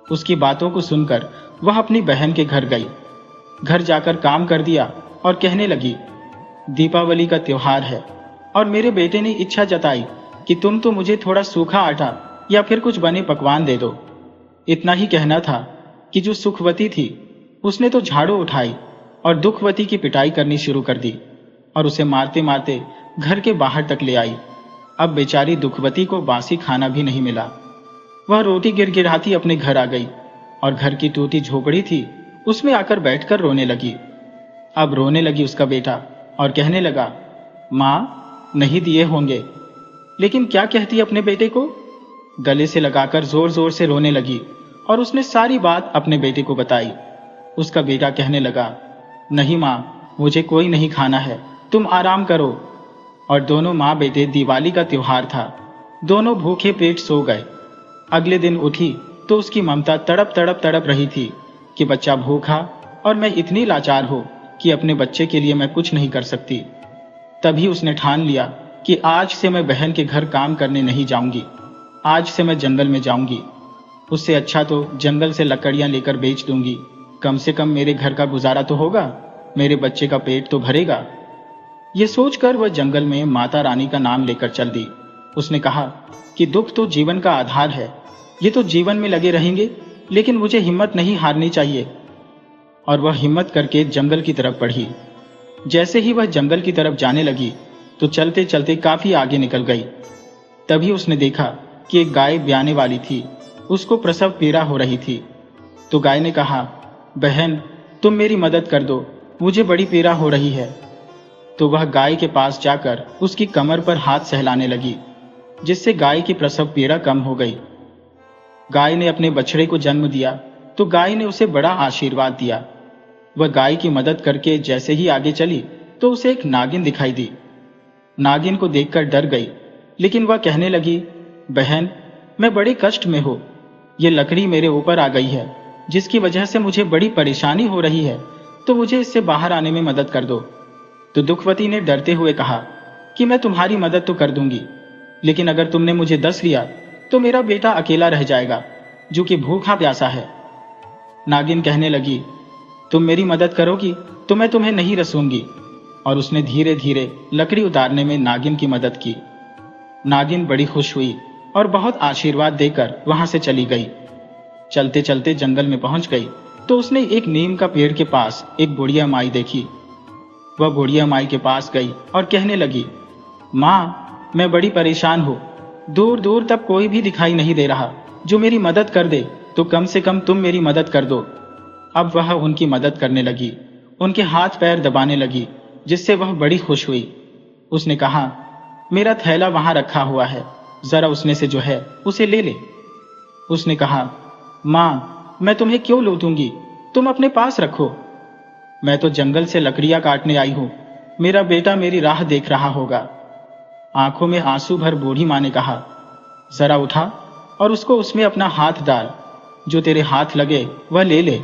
उसकी बातों को सुनकर वह अपनी बहन के घर गई। घर जाकर काम कर दिया और कहने लगी, दीपावली का त्योहार है और मेरे बेटे ने इच्छा जताई कि तुम तो मुझे थोड़ा सूखा आटा या फिर कुछ बने पकवान दे दो। इतना ही कहना था कि जो सुखवती थी उसने तो झाड़ू उठाई और दुखवती की पिटाई करनी शुरू कर दी और उसे मारते मारते घर के बाहर तक ले आई। अब बेचारी दुखवती को बासी खाना भी नहीं मिला। वह रोटी गिड़गिड़ाती अपने घर आ गई और घर की टूटी झोपड़ी थी उसमें आकर बैठकर रोने लगी। अब रोने लगी उसका बेटा और कहने लगा, माँ नहीं दिए होंगे, लेकिन क्या कहती अपने बेटे को। गले से लगाकर जोर जोर से रोने लगी और उसने सारी बात अपने बेटे को बताई। उसका बेटा कहने लगा, नहीं माँ मुझे कोई नहीं खाना है, तुम आराम करो। और दोनों माँ बेटे दिवाली का त्योहार था, दोनों भूखे पेट सो गए। अगले दिन उठी तो उसकी ममता तड़प तड़प तड़प रही थी कि बच्चा भूखा और मैं इतनी लाचार हूं कि अपने बच्चे के लिए मैं कुछ नहीं कर सकती। तभी उसने ठान लिया कि आज से मैं बहन के घर काम करने नहीं जाऊंगी, आज से मैं जंगल में जाऊंगी। उससे अच्छा तो जंगल से लकड़ियां लेकर बेच दूंगी, कम से कम मेरे घर का गुजारा तो होगा, मेरे बच्चे का पेट तो भरेगा। ये सोचकर वह जंगल में माता रानी का नाम लेकर चल दी। उसने कहा कि दुख तो जीवन का आधार है, ये तो जीवन में लगे रहेंगे, लेकिन मुझे हिम्मत नहीं हारनी चाहिए। और वह हिम्मत करके जंगल की तरफ बढ़ी। जैसे ही वह जंगल की तरफ जाने लगी तो चलते चलते काफी आगे निकल गई। तभी उसने देखा कि एक गाय ब्याने वाली थी, उसको प्रसव पीड़ा हो रही थी। तो गाय ने कहा, बहन तुम मेरी मदद कर दो, मुझे बड़ी पीड़ा हो रही है। तो वह गाय के पास जाकर उसकी कमर पर हाथ सहलाने लगी, जिससे गाय की प्रसव पीड़ा कम हो गई। गाय ने अपने बछड़े को जन्म दिया तो गाय ने उसे बड़ा आशीर्वाद दिया। वह गाय की मदद करके जैसे ही आगे चली तो उसे एक नागिन दिखाई दी। नागिन को देखकर डर गई, लेकिन वह कहने लगी, बहन मैं बड़े कष्ट में हूं, ये लकड़ी मेरे ऊपर आ गई है, जिसकी वजह से मुझे बड़ी परेशानी हो रही है, तो मुझे इससे बाहर आने में मदद कर दो। तो दुखवती ने डरते हुए कहा कि मैं तुम्हारी मदद तो कर दूंगी, लेकिन अगर तुमने मुझे डस लिया तो मेरा बेटा अकेला रह जाएगा, जो कि भूखा प्यासा है। नागिन कहने लगी, तुम मेरी मदद करोगी तो मैं तुम्हें नहीं रसूंगी। और उसने धीरे धीरे लकड़ी उतारने में नागिन की मदद की। नागिन बड़ी खुश हुई और बहुत आशीर्वाद देकर वहां से चली गई। चलते चलते जंगल में पहुंच गई तो उसने एक नीम का पेड़ के पास एक बुढ़िया माई देखी। वह बुढ़िया माई के पास गई और कहने लगी, माँ मैं बड़ी परेशान हूँ, दूर दूर तक कोई भी दिखाई नहीं दे रहा जो मेरी मदद कर दे, तो कम से कम तुम मेरी मदद कर दो। अब वह उनकी मदद करने लगी, उनके हाथ पैर दबाने लगी, जिससे वह बड़ी खुश हुई। उसने कहा मेरा थैला वहां रखा हुआ है, जरा उसमें से जो है उसे ले ले। उसने कहा, माँ मैं तुम्हें क्यों लूटूंगी, तुम अपने पास रखो। मैं तो जंगल से लकड़ियां काटने आई हूं, मेरा बेटा मेरी राह देख रहा होगा। आंखों में आंसू भर बूढ़ी माँ ने कहा, जरा उठा और उसको उसमें अपना हाथ डाल, जो तेरे हाथ लगे वह ले ले।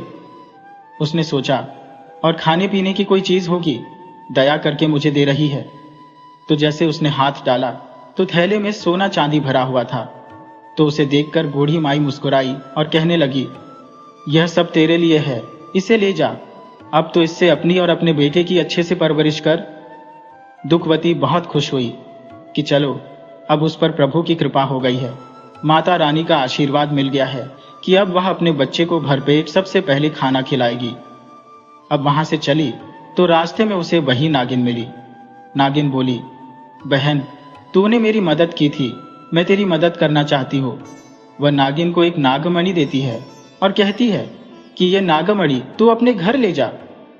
उसने सोचा, और खाने पीने की कोई चीज होगी, दया करके मुझे दे रही है। तो जैसे उसने हाथ डाला तो थैले में सोना चांदी भरा हुआ था। तो उसे देखकर बूढ़ी माई मुस्कुराई और कहने लगी, यह सब तेरे लिए है, इसे ले जा, अब तो इससे अपनी और अपने बेटे की अच्छे से परवरिश कर। दुखवती बहुत खुश हुई कि चलो अब उस पर प्रभु की कृपा हो गई है, माता रानी का आशीर्वाद मिल गया है कि अब वह अपने बच्चे को भरपेट सबसे पहले खाना खिलाएगी। अब वहां से चली तो रास्ते में उसे वही नागिन मिली। नागिन बोली, बहन तूने मेरी मदद की थी, मैं तेरी मदद करना चाहती हूँ। वह नागिन को एक नागमणि देती है और कहती है कि यह नागमणि तू अपने घर ले जा,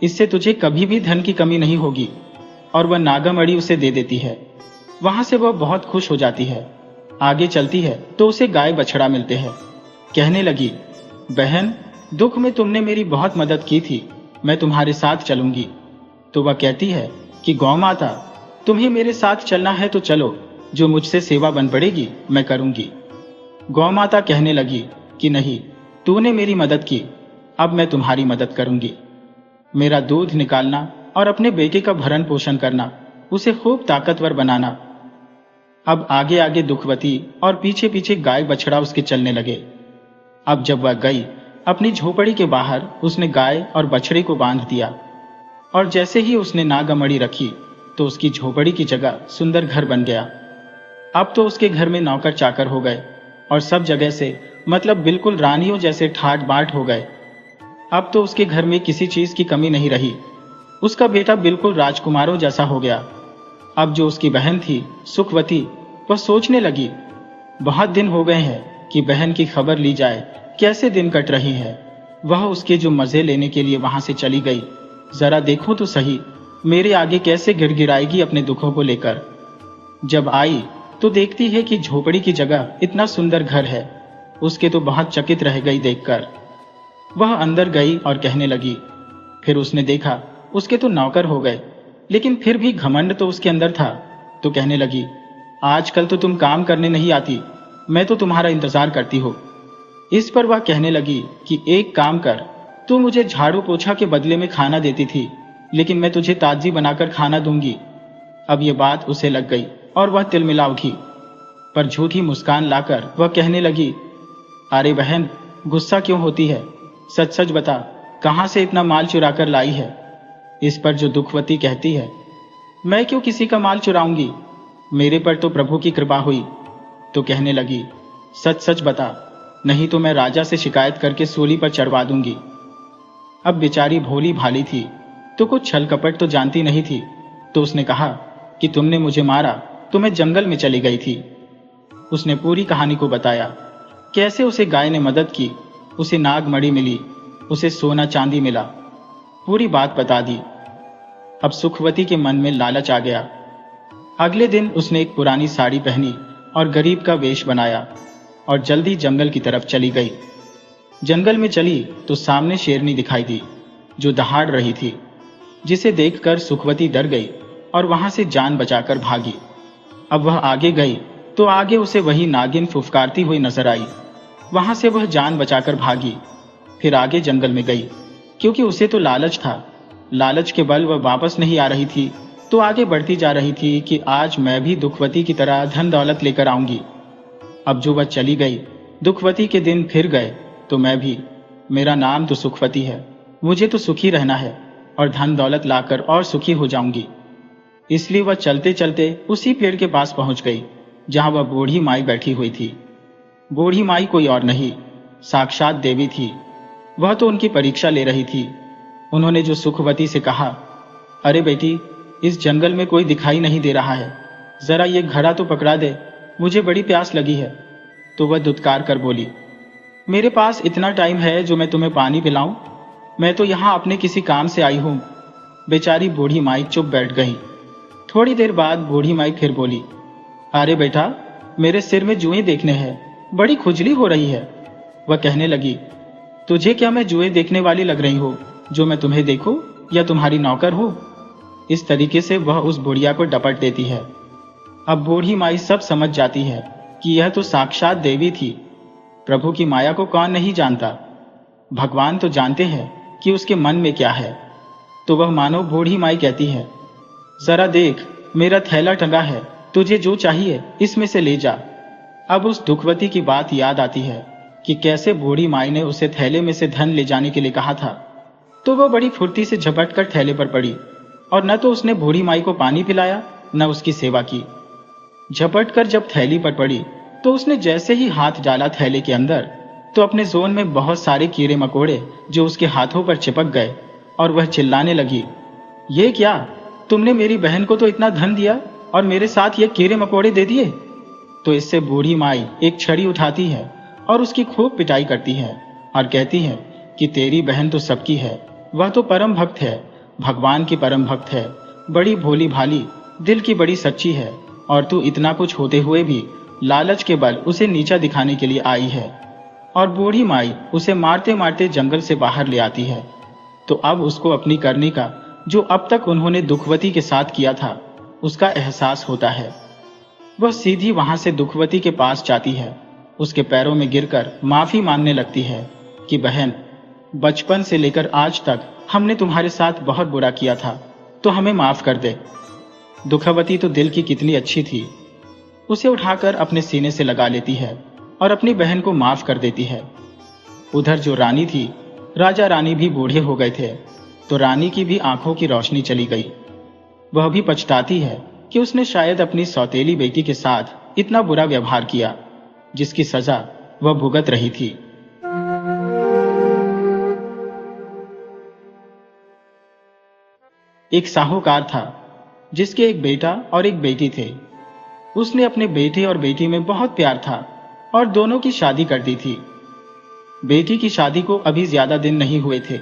इससे तुझे कभी भी धन की कमी नहीं होगी। और वह नागमणि उसे दे देती है। वहां से वह बहुत खुश हो जाती है। आगे चलती है तो उसे गाय बछड़ा मिलते हैं। कहने लगी, बहन दुख में तुमने मेरी बहुत मदद की थी, मैं तुम्हारे साथ चलूंगी। तो वह कहती है कि गौ माता तुम्हें मेरे साथ चलना है तो चलो, जो मुझसे सेवा बन पड़ेगी मैं करूंगी। गौ माता कहने लगी कि नहीं, तूने मेरी मदद की, अब मैं तुम्हारी मदद करूंगी। मेरा दूध निकालना और अपने बेटे का भरण पोषण करना, उसे खूब ताकतवर बनाना। अब आगे आगे दुखवती और पीछे पीछे गाय बछड़ा उसके चलने लगे। अब जब वह गई अपनी झोपड़ी के बाहर, उसने गाय और बछड़े को बांध दिया और जैसे ही उसने नागमणि रखी तो उसकी झोपड़ी की जगह सुंदर घर बन गया। अब तो उसके घर में नौकर चाकर हो गए और सब जगह से मतलब बिल्कुल रानियों जैसे ठाट बाट हो गए। अब तो उसके घर में किसी चीज की कमी नहीं रही। उसका बेटा बिल्कुल राजकुमारों जैसा हो गया। अब जो उसकी बहन थी सुखवती, वह सोचने लगी, बहुत दिन हो गए हैं कि बहन की खबर ली जाए, कैसे दिन कट रही है। वह उसके जो मजे लेने के लिए वहां से चली गई, जरा देखो तो सही मेरे आगे कैसे गिड़गिड़ाएगी अपने दुखों को लेकर। जब आई तो देखती है कि झोपड़ी की जगह इतना सुंदर घर है। उसके तो बहुत चकित रह गई देखकर। वह अंदर गई और कहने लगी। फिर उसने देखा उसके तो नौकर हो गए, लेकिन फिर भी घमंड तो उसके अंदर था। तो कहने लगी, आजकल तो तुम काम करने नहीं आती, मैं तो तुम्हारा इंतजार करती हूँ। इस पर वह कहने लगी कि एक काम कर, तू मुझे झाड़ू पोछा के बदले में खाना देती थी, लेकिन मैं तुझे ताजी बनाकर खाना दूंगी। अब ये बात उसे लग गई और वह तिलमिला उठी, पर झूठी मुस्कान लाकर वह कहने लगी, अरे बहन गुस्सा क्यों होती है, सच सच बता, कहां से इतना माल चुरा कर लाई है। इस पर जो दुखवती कहती है, मैं क्यों किसी का माल चुराऊंगी, मेरे पर तो प्रभु की कृपा हुई। तो कहने लगी, सच सच बता, नहीं तो मैं राजा से शिकायत करके सूली पर चढ़वा दूंगी। अब बेचारी भोली भाली थी तो कुछ छल कपट तो जानती नहीं थी। तो उसने कहा कि तुमने मुझे मारा तो मैं जंगल में चली गई थी। उसने पूरी कहानी को बताया, कैसे उसे गाय ने मदद की, उसे नागमणि मिली, उसे सोना चांदी मिला, पूरी बात बता दी। अब सुखवती के मन में लालच आ गया। अगले दिन उसने एक पुरानी साड़ी पहनी और गरीब का वेश बनाया और जल्दी जंगल की तरफ चली गई। जंगल में चली तो सामने शेरनी दिखाई दी जो दहाड़ रही थी, जिसे देखकर सुखवती डर गई और वहां से जान बचाकर भागी। अब वह आगे गई तो आगे उसे वही नागिन फुफकारती हुई नजर आई। वहां से वह जान बचाकर भागी। फिर आगे जंगल में गई, क्योंकि उसे तो लालच था। लालच के बल वह वापस नहीं आ रही थी, तो आगे बढ़ती जा रही थी कि आज मैं भी दुखवती की तरह धन दौलत लेकर आऊंगी। अब जो वह चली गई, दुखवती के दिन फिर गए तो मैं भी, मेरा नाम तो सुखवती है, मुझे तो सुखी रहना है और धन दौलत लाकर और सुखी हो जाऊंगी। इसलिए वह चलते चलते उसी पेड़ के पास पहुंच गई जहां वह बूढ़ी माई बैठी हुई थी। बूढ़ी माई कोई और नहीं, साक्षात देवी थी। वह तो उनकी परीक्षा ले रही थी। उन्होंने जो सुखवती से कहा, अरे बेटी, इस जंगल में कोई दिखाई नहीं दे रहा है, जरा ये घड़ा तो पकड़ा दे, मुझे बड़ी प्यास लगी है। तो वह दुत्कार कर बोली, मेरे पास इतना टाइम है जो मैं तुम्हें पानी पिलाऊं? मैं तो यहाँ अपने किसी काम से आई हूं। बेचारी बूढ़ी माई चुप बैठ गई। थोड़ी देर बाद बूढ़ी माई फिर बोली, अरे बेटा, मेरे सिर में जुएं देखने हैं, बड़ी खुजली हो रही है। वह कहने लगी, तुझे क्या मैं जुएं देखने वाली लग रही हूँ जो मैं तुम्हें देखूं या तुम्हारी नौकर हूँ? इस तरीके से वह उस बुढ़िया को डपट देती है। अब बूढ़ी माई सब समझ जाती है कि यह तो साक्षात देवी थी। प्रभु की माया को कौन नहीं जानता? भगवान तो जानते हैं कि उसके मन में क्या है। तो वह मानो बूढ़ी माई कहती है, जरा देख, मेरा थैला टंगा है, तुझे जो चाहिए इसमें से ले जा। अब उस दुखवती की बात याद आती है कि कैसे बूढ़ी माई ने उसे थैले में से धन ले जाने के लिए कहा था। तो वह बड़ी फुर्ती से झपट कर थैले पर पड़ी और न तो उसने बूढ़ी माई को पानी पिलाया न उसकी सेवा की। झपट कर जब थैली पर पड़ी तो उसने जैसे ही हाथ डाला थैले के अंदर, तो अपने जोन में बहुत सारे कीड़े मकोड़े जो उसके हाथों पर चिपक गए और वह चिल्लाने लगी, ये क्या, तुमने मेरी बहन को तो इतना धन दिया और मेरे साथ ये कीड़े मकोड़े दे दिए। तो इससे बूढ़ी माई एक छड़ी उठाती है और उसकी खूब पिटाई करती है और कहती है कि तेरी बहन तो सबकी है, वह तो परम भक्त है, भगवान की परम भक्त है, बड़ी भोली भाली, दिल की बड़ी सच्ची है, और तू इतना कुछ होते हुए भी लालच के बल उसे नीचा दिखाने के लिए आई है। और बूढ़ी माई उसे मारते मारते जंगल से बाहर ले आती है। तो अब उसको अपनी करनी का, जो अब तक उन्होंने दुखवती के साथ किया था, उसका एहसास होता है। वह सीधी वहां से दुखवती के पास जाती है, उसके पैरों में गिरकर माफी मांगने लगती है कि बहन, बचपन से लेकर आज तक हमने तुम्हारे साथ बहुत बुरा किया था, तो हमें माफ कर दे। दुखवती तो दिल की कितनी अच्छी थी, उसे उठाकर अपने सीने से लगा लेती है और अपनी बहन को माफ कर देती है। उधर जो रानी थी, राजा रानी भी बूढ़े हो गए थे, तो रानी की भी आंखों की रोशनी चली गई। वह भी पछताती है कि उसने शायद अपनी सौतेली बेटी के साथ इतना बुरा व्यवहार किया, जिसकी सजा वह भुगत रही थी। एक साहूकार था जिसके एक बेटा और एक बेटी थे। उसने अपने बेटे और बेटी में बहुत प्यार था और दोनों की शादी कर दी थी। बेटी की शादी को अभी ज्यादा दिन नहीं हुए थे।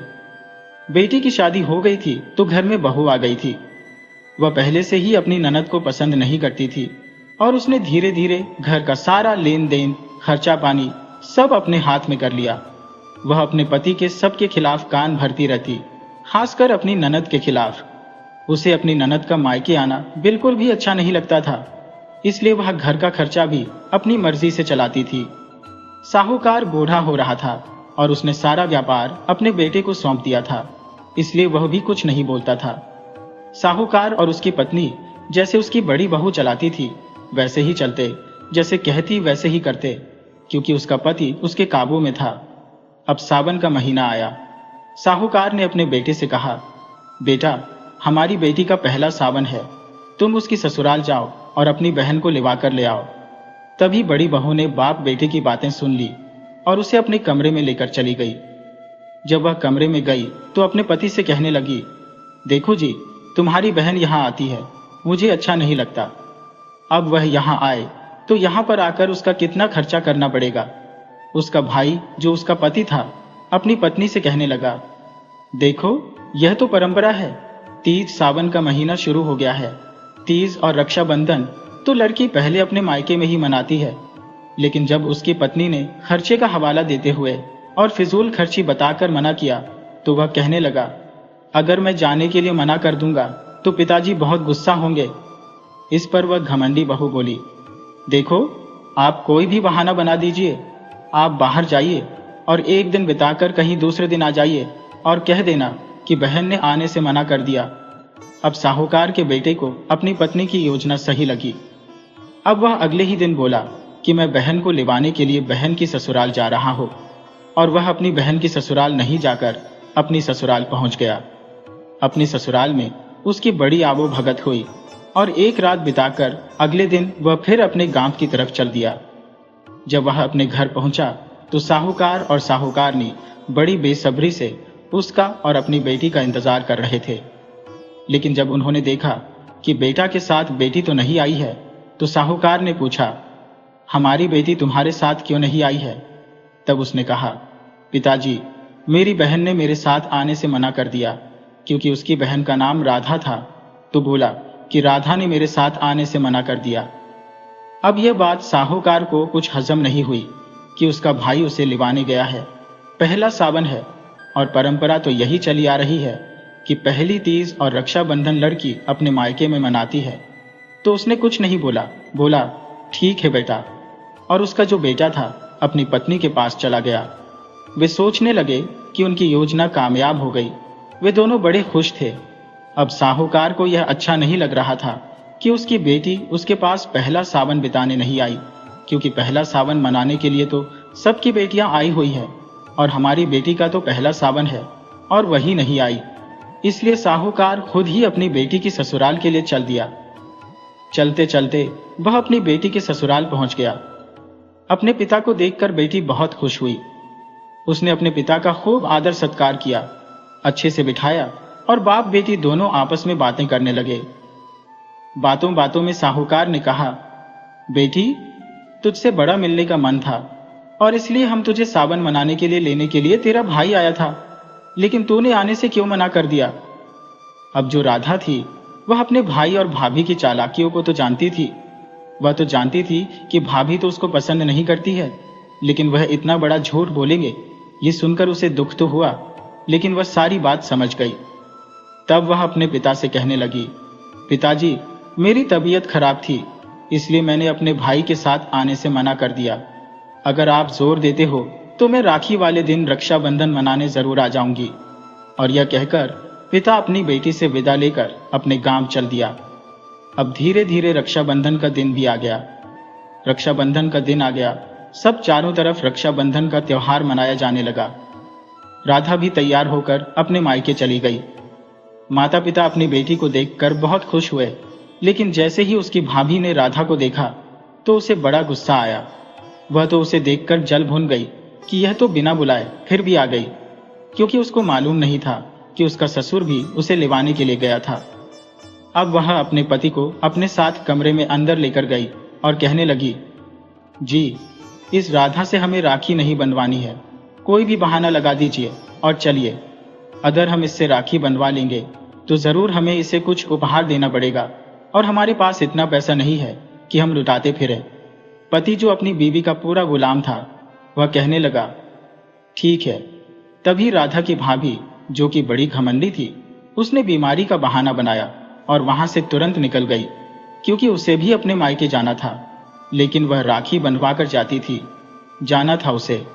बेटी की शादी हो गई थी तो घर में बहू आ गई थी। वह पहले से ही अपनी ननद को पसंद नहीं करती थी और उसने धीरे धीरे घर का सारा लेन देन, खर्चा पानी सब अपने हाथ में कर लिया। वह अपने पति के सबके खिलाफ कान भरती रहती, खासकर अपनी ननद के खिलाफ। उसे अपनी ननद का मायके आना बिल्कुल भी अच्छा नहीं लगता था, इसलिए वह घर का खर्चा भी अपनी मर्जी से चलाती थी। साहूकार बूढ़ा हो रहा था और उसने सारा व्यापार अपने बेटे को सौंप दिया था, इसलिए वह भी कुछ नहीं बोलता था। साहूकार और उसकी पत्नी जैसे उसकी बड़ी बहू चलाती थी वैसे ही चलते, जैसे कहती वैसे ही करते, क्योंकि उसका पति उसके काबू में था। अब सावन का महीना आया। साहूकार ने अपने बेटे से कहा, बेटा, हमारी बेटी का पहला सावन है, तुम उसकी ससुराल जाओ और अपनी बहन को लिवा कर ले आओ। तभी बड़ी बहू ने बाप बेटे की बातें सुन ली और उसे अपने कमरे में लेकर चली गई। जब वह कमरे में गई तो अपने पति से कहने लगी, देखो जी, तुम्हारी बहन यहाँ आती है, मुझे अच्छा नहीं लगता। अब वह यहाँ आए तो यहाँ पर आकर उसका कितना खर्चा करना पड़ेगा। उसका भाई जो उसका पति था अपनी पत्नी से कहने लगा, देखो, यह तो परंपरा है, तीज सावन का महीना शुरू हो गया है। तीज और रक्षाबंधन तो लड़की पहले अपने मायके में ही मनाती है, लेकिन जब उसकी पत्नी ने खर्चे का हवाला देते हुए और फिजूल खर्ची बताकर मना किया तो वह कहने लगा, अगर मैं जाने के लिए मना कर दूंगा तो पिताजी बहुत गुस्सा होंगे। इस पर वह घमंडी बहू बोली, देखो, आप कोई भी बहाना बना दीजिए, आप बाहर जाइए और एक दिन बिताकर कहीं दूसरे दिन आ जाइए और कह देना कि बहन ने आने से मना कर दिया। अब साहूकार के बेटे को अपनी पत्नी की योजना सही लगी। अब वह अगले ही दिन बोला कि मैं बहन को लिवाने के लिए बहन की ससुराल जा रहा हूं, और वह अपनी बहन की ससुराल नहीं जाकर अपनी ससुराल पहुंच गया। अपनी ससुराल में उसकी बड़ी आवो भगत हुई और एक रात बिताकर अगले दिन वह फिर अपने गांव की तरफ चल दिया। जब वह अपने घर पहुंचा तो साहूकार और साहूकारनी बड़ी बेसब्री से उसका और अपनी बेटी का इंतजार कर रहे थे। लेकिन जब उन्होंने देखा कि बेटा के साथ बेटी तो नहीं आई है, तो साहूकार ने पूछा, हमारी बेटी तुम्हारे साथ क्यों नहीं आई है? तब उसने कहा, पिताजी, मेरी बहन ने मेरे साथ आने से मना कर दिया, क्योंकि उसकी बहन का नाम राधा था, तो बोला कि राधा ने मेरे साथ आने से मना कर दिया। अब यह बात साहूकार को कुछ हजम नहीं हुई कि उसका भाई उसे लिवाने गया है। पहला सावन है और परंपरा तो यही चली आ रही है कि पहली तीज और रक्षाबंधन लड़की अपने मायके में मनाती है। तो उसने कुछ नहीं बोला, बोला ठीक है बेटा, और उसका जो बेटा था अपनी पत्नी के पास चला गया। वे सोचने लगे कि उनकी योजना कामयाब हो गई। वे दोनों बड़े खुश थे। अब साहूकार को यह अच्छा नहीं लग रहा था कि उसकी बेटी उसके पास पहला सावन बिताने नहीं आई, क्योंकि पहला सावन मनाने के लिए तो सबकी बेटियां आई हुई है और हमारी बेटी का तो पहला सावन है और वही नहीं आई। इसलिए साहूकार खुद ही अपनी बेटी की ससुराल के लिए चल दिया। चलते चलते वह अपनी बेटी के ससुराल पहुंच गया। अपने पिता को देखकर बेटी बहुत खुश हुई। उसने अपने पिता का खूब आदर सत्कार किया, अच्छे से बिठाया और बाप बेटी दोनों आपस में बातें करने लगे। बातों बातों में साहूकार ने कहा, बेटी तुझसे बड़ा मिलने का मन था और इसलिए हम तुझे सावन मनाने के लिए लेने के लिए तेरा भाई आया था, लेकिन तूने आने से क्यों मना कर दिया। अब जो राधा थी वह अपने भाई और भाभी की चालाकियों को तो जानती थी। वह तो जानती थी कि भाभी तो उसको पसंद नहीं करती है, लेकिन वह इतना बड़ा झूठ बोलेंगे ये सुनकर उसे दुख तो हुआ, लेकिन वह सारी बात समझ गई। तब वह अपने पिता से कहने लगी, पिताजी मेरी तबीयत खराब थी, इसलिए मैंने अपने भाई के साथ आने से मना कर दिया। अगर आप जोर देते हो तो मैं राखी वाले दिन रक्षाबंधन मनाने जरूर आ जाऊंगी। और यह कहकर पिता अपनी बेटी से विदा लेकर अपने गांव चल दिया। अब धीरे धीरे रक्षाबंधन का दिन भी आ गया। रक्षाबंधन का दिन आ गया, सब चारों तरफ रक्षाबंधन का त्योहार मनाया जाने लगा। राधा भी तैयार होकर अपने मायके चली गई। माता पिता अपनी बेटी को देखकर बहुत खुश हुए, लेकिन जैसे ही उसकी भाभी ने राधा को देखा तो उसे बड़ा गुस्सा आया। वह तो उसे देखकर जल भुन गई कि यह तो बिना बुलाए फिर भी आ गई, क्योंकि उसको मालूम नहीं था कि उसका ससुर भी उसे लिवाने के लिए गया था। अब वह अपने पति को अपने साथ कमरे में अंदर लेकर गई और कहने लगी, जी इस राधा से हमें राखी नहीं बनवानी है, कोई भी बहाना लगा दीजिए और चलिए। अगर हम इससे राखी बनवा लेंगे तो जरूर हमें इसे कुछ उपहार देना पड़ेगा और हमारे पास इतना पैसा नहीं है कि हम लुटाते फिरें। पति जो अपनी बीवी का पूरा गुलाम था वह कहने लगा, ठीक है। तभी राधा की भाभी जो कि बड़ी घमंडी थी, उसने बीमारी का बहाना बनाया और वहां से तुरंत निकल गई, क्योंकि उसे भी अपने मायके जाना था। लेकिन वह राखी बनवा कर जाती थी। जाना था उसे,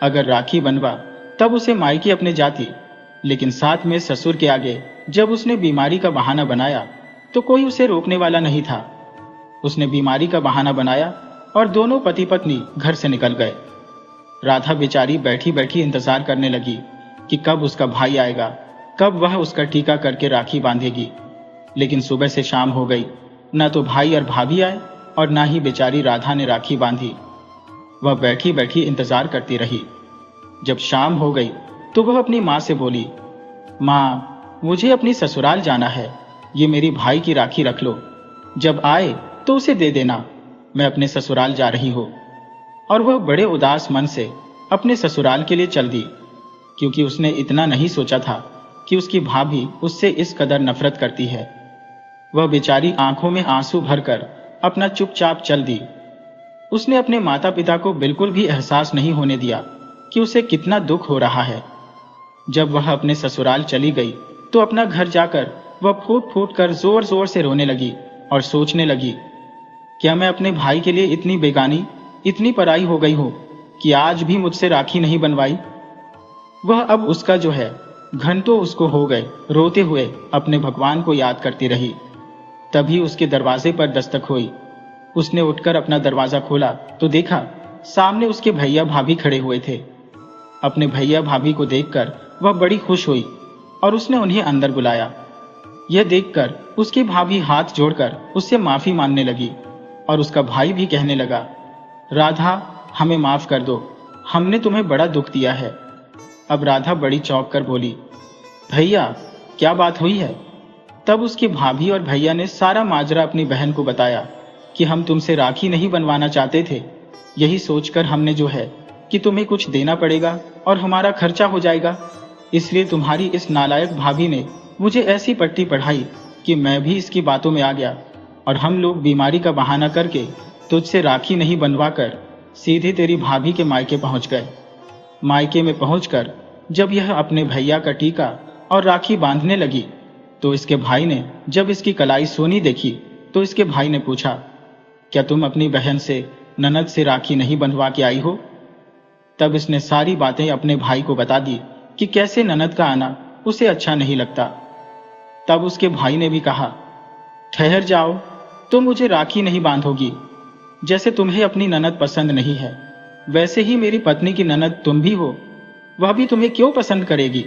अगर राखी बनवा तब उसे मायके अपने जाती, लेकिन साथ में ससुर के आगे जब उसने बीमारी का बहाना बनाया तो कोई उसे रोकने वाला नहीं था। उसने बीमारी का बहाना बनाया और दोनों पति पत्नी घर से निकल गए। राधा बेचारी बैठी बैठी इंतजार करने लगी कि कब उसका भाई आएगा, कब वह उसका टीका करके राखी बांधेगी। लेकिन सुबह से शाम हो गई, ना तो भाई और भाभी आए और ना ही बेचारी राधा ने राखी बांधी। वह बैठी बैठी इंतजार करती रही। जब शाम हो गई तो वह अपनी माँ से बोली, माँ मुझे अपनी ससुराल जाना है, ये मेरी भाई की राखी रख लो, जब आए तो उसे दे देना, मैं अपने ससुराल जा रही हूँ। और वह बड़े उदास मन से अपने ससुराल के लिए चल दी, क्योंकि उसने इतना नहीं सोचा था कि उसकी भाभी उससे इस कदर नफरत करती है। वह बेचारी आंखों में आंसू भरकर अपना चुपचाप चल दी। उसने अपने माता पिता को बिल्कुल भी एहसास नहीं होने दिया कि उसे कितना दुख हो रहा है। जब वह अपने ससुराल चली गई तो अपना घर जाकर वह फूट फूट कर जोर जोर से रोने लगी और सोचने लगी, क्या मैं अपने भाई के लिए इतनी बेगानी, इतनी पराई हो गई हूं कि आज भी मुझसे राखी नहीं बनवाई। वह अब उसका जो है घंटों उसको हो गए रोते हुए अपने भगवान को याद करती रही। तभी उसके दरवाजे पर दस्तक हुई। उसने उठकर अपना दरवाजा खोला तो देखा सामने उसके भैया भाभी खड़े हुए थे। अपने भैया भाभी को देखकर वह बड़ी खुश हुई और उसने उन्हें अंदर बुलाया। यह देखकर उसकी भाभी हाथ जोड़कर उससे माफी मांगने लगी और उसका भाई भी कहने लगा, राधा हमें माफ कर दो, हमने तुम्हें बड़ा दुख दिया है। अब राधा बड़ी चौंक कर बोली, भैया क्या बात हुई है। तब उसकी भाभी और भैया ने सारा माजरा अपनी बहन को बताया कि हम तुमसे राखी नहीं बनवाना चाहते थे, यही सोचकर हमने जो है कि तुम्हें कुछ देना पड़ेगा और हमारा खर्चा हो जाएगा, इसलिए तुम्हारी इस नालायक भाभी ने मुझे ऐसी पट्टी पढ़ाई कि मैं भी इसकी बातों में आ गया और हम लोग बीमारी का बहाना करके तुझसे राखी नहीं बनवाकर सीधे तेरी भाभी के मायके पहुंच गए। मायके में पहुंचकर जब यह अपने भैया का टीका और राखी बांधने लगी तो इसके भाई ने जब इसकी कलाई सोनी देखी तो इसके भाई ने पूछा, क्या तुम अपनी बहन से ननद से राखी नहीं बंधवा के आई हो? तब इसने सारी बातें अपने भाई को बता दी कि कैसे ननद का आना उसे अच्छा नहीं लगता। तब उसके भाई ने भी कहा, ठहर जाओ, तुम मुझे राखी नहीं बांधोगी। जैसे तुम्हें अपनी ननद पसंद नहीं है वैसे ही मेरी पत्नी की ननद तुम भी हो, वह भी तुम्हें क्यों पसंद करेगी?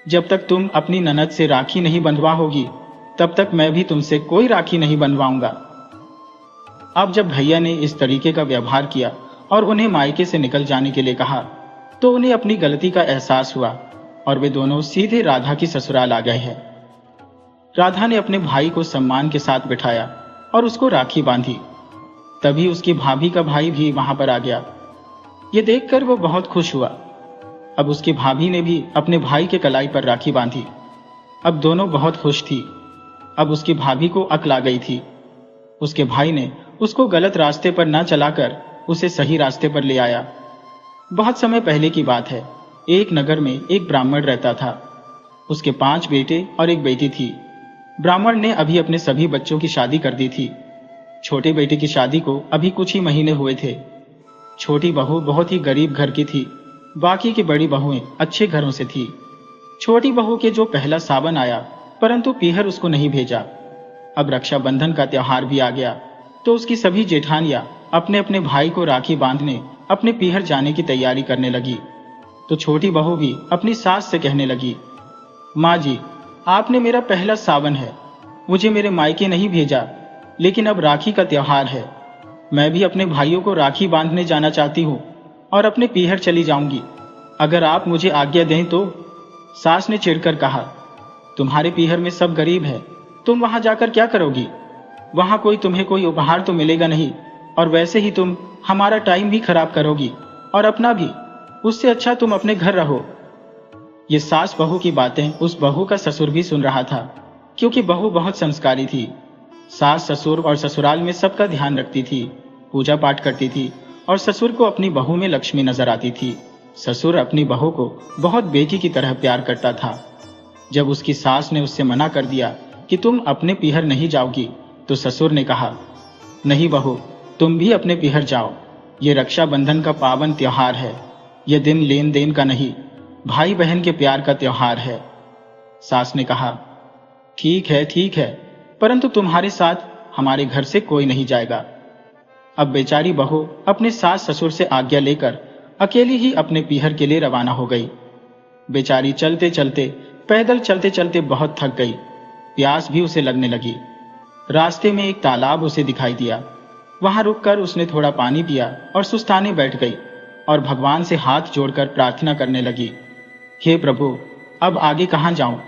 जब तक तुम अपनी ननद से राखी नहीं बंधवा होगी तब तक मैं भी तुमसे कोई राखी नहीं बनवाऊंगा। अब जब भैया ने इस तरीके का व्यवहार किया और उन्हें मायके से निकल जाने के लिए कहा तो उन्हें अपनी गलती का एहसास हुआ और वे दोनों सीधे राधा की ससुराल आ गए हैं। राधा ने अपने भाई को सम्मान के साथ बिठाया और उसको राखी बांधी। तभी उसकी भाभी का भाई भी वहां पर आ गया। ये देखकर वो बहुत खुश हुआ। अब उसकी भाभी ने भी अपने भाई के कलाई पर राखी बांधी। अब दोनों बहुत खुश थी। अब उसकी भाभी को अक्ल आ गई थी। उसके भाई ने उसको गलत रास्ते पर न चलाकर उसे सही रास्ते पर ले आया। बहुत समय पहले की बात है। एक नगर में एक ब्राह्मण रहता था। उसके 5 बेटे और एक बेटी थी। ब्राह्मण ने अभी अपने सभी बच्चों की शादी कर दी थी। छोटे बेटे की शादी को अभी कुछ ही महीने हुए थे। छोटी बहू बहुत ही गरीब घर की थी, बाकी की बड़ी बहुएं अच्छे घरों से थी। छोटी बहू के जो पहला सावन आया परंतु पीहर उसको नहीं भेजा। अब रक्षाबंधन का त्योहार भी आ गया तो उसकी सभी जेठानियां अपने अपने भाई को राखी बांधने अपने पीहर जाने की तैयारी करने लगी। तो छोटी बहू भी अपनी सास से कहने लगी, माँ जी, आपने मेरा पहला सावन है, मुझे मेरे मायके नहीं भेजा, लेकिन अब राखी का त्योहार है, मैं भी अपने भाइयों को राखी बांधने जाना चाहती हूँ और अपने पीहर चली जाऊंगी। अगर आप मुझे आज्ञा दें तो। सास ने चिढ़कर कहा, तुम्हारे पीहर में सब गरीब है, तुम वहां जाकर क्या करोगी? वहां तुम्हें कोई उपहार तो मिलेगा नहीं, और वैसे ही तुम हमारा टाइम भी खराब करोगी और अपना भी। उससे अच्छा तुम अपने घर रहो। ये सास बहू की बातें उस बहू का ससुर भी सुन रहा था, क्योंकि बहू बहुत संस्कारी थी। सास ससुर और ससुराल में सबका ध्यान रखती थी, पूजा पाठ करती थी और ससुर को अपनी बहू में लक्ष्मी नजर आती थी। ससुर अपनी बहू को बहुत बेटी की तरह प्यार करता था। जब उसकी सास ने उससे मना कर दिया कि तुम अपने पीहर नहीं जाओगी तो ससुर ने कहा, नहीं बहू, तुम भी अपने पीहर जाओ। ये रक्षाबंधन का पावन त्योहार है, यह दिन लेन देन का नहीं, भाई बहन के प्यार का त्योहार है। सास ने कहा, ठीक है, परंतु तुम्हारे साथ हमारे घर से कोई नहीं जाएगा। अब बेचारी बहू अपने सास ससुर से आज्ञा लेकर अकेली ही अपने पीहर के लिए रवाना हो गई। बेचारी चलते चलते बहुत थक गई। प्यास भी उसे लगने लगी। रास्ते में एक तालाब उसे दिखाई दिया। वहां रुककर उसने थोड़ा पानी पिया और सुस्ताने बैठ गई और भगवान से हाथ जोड़कर प्रार्थना करने लगी, हे प्रभु, अब आगे कहां जाऊं?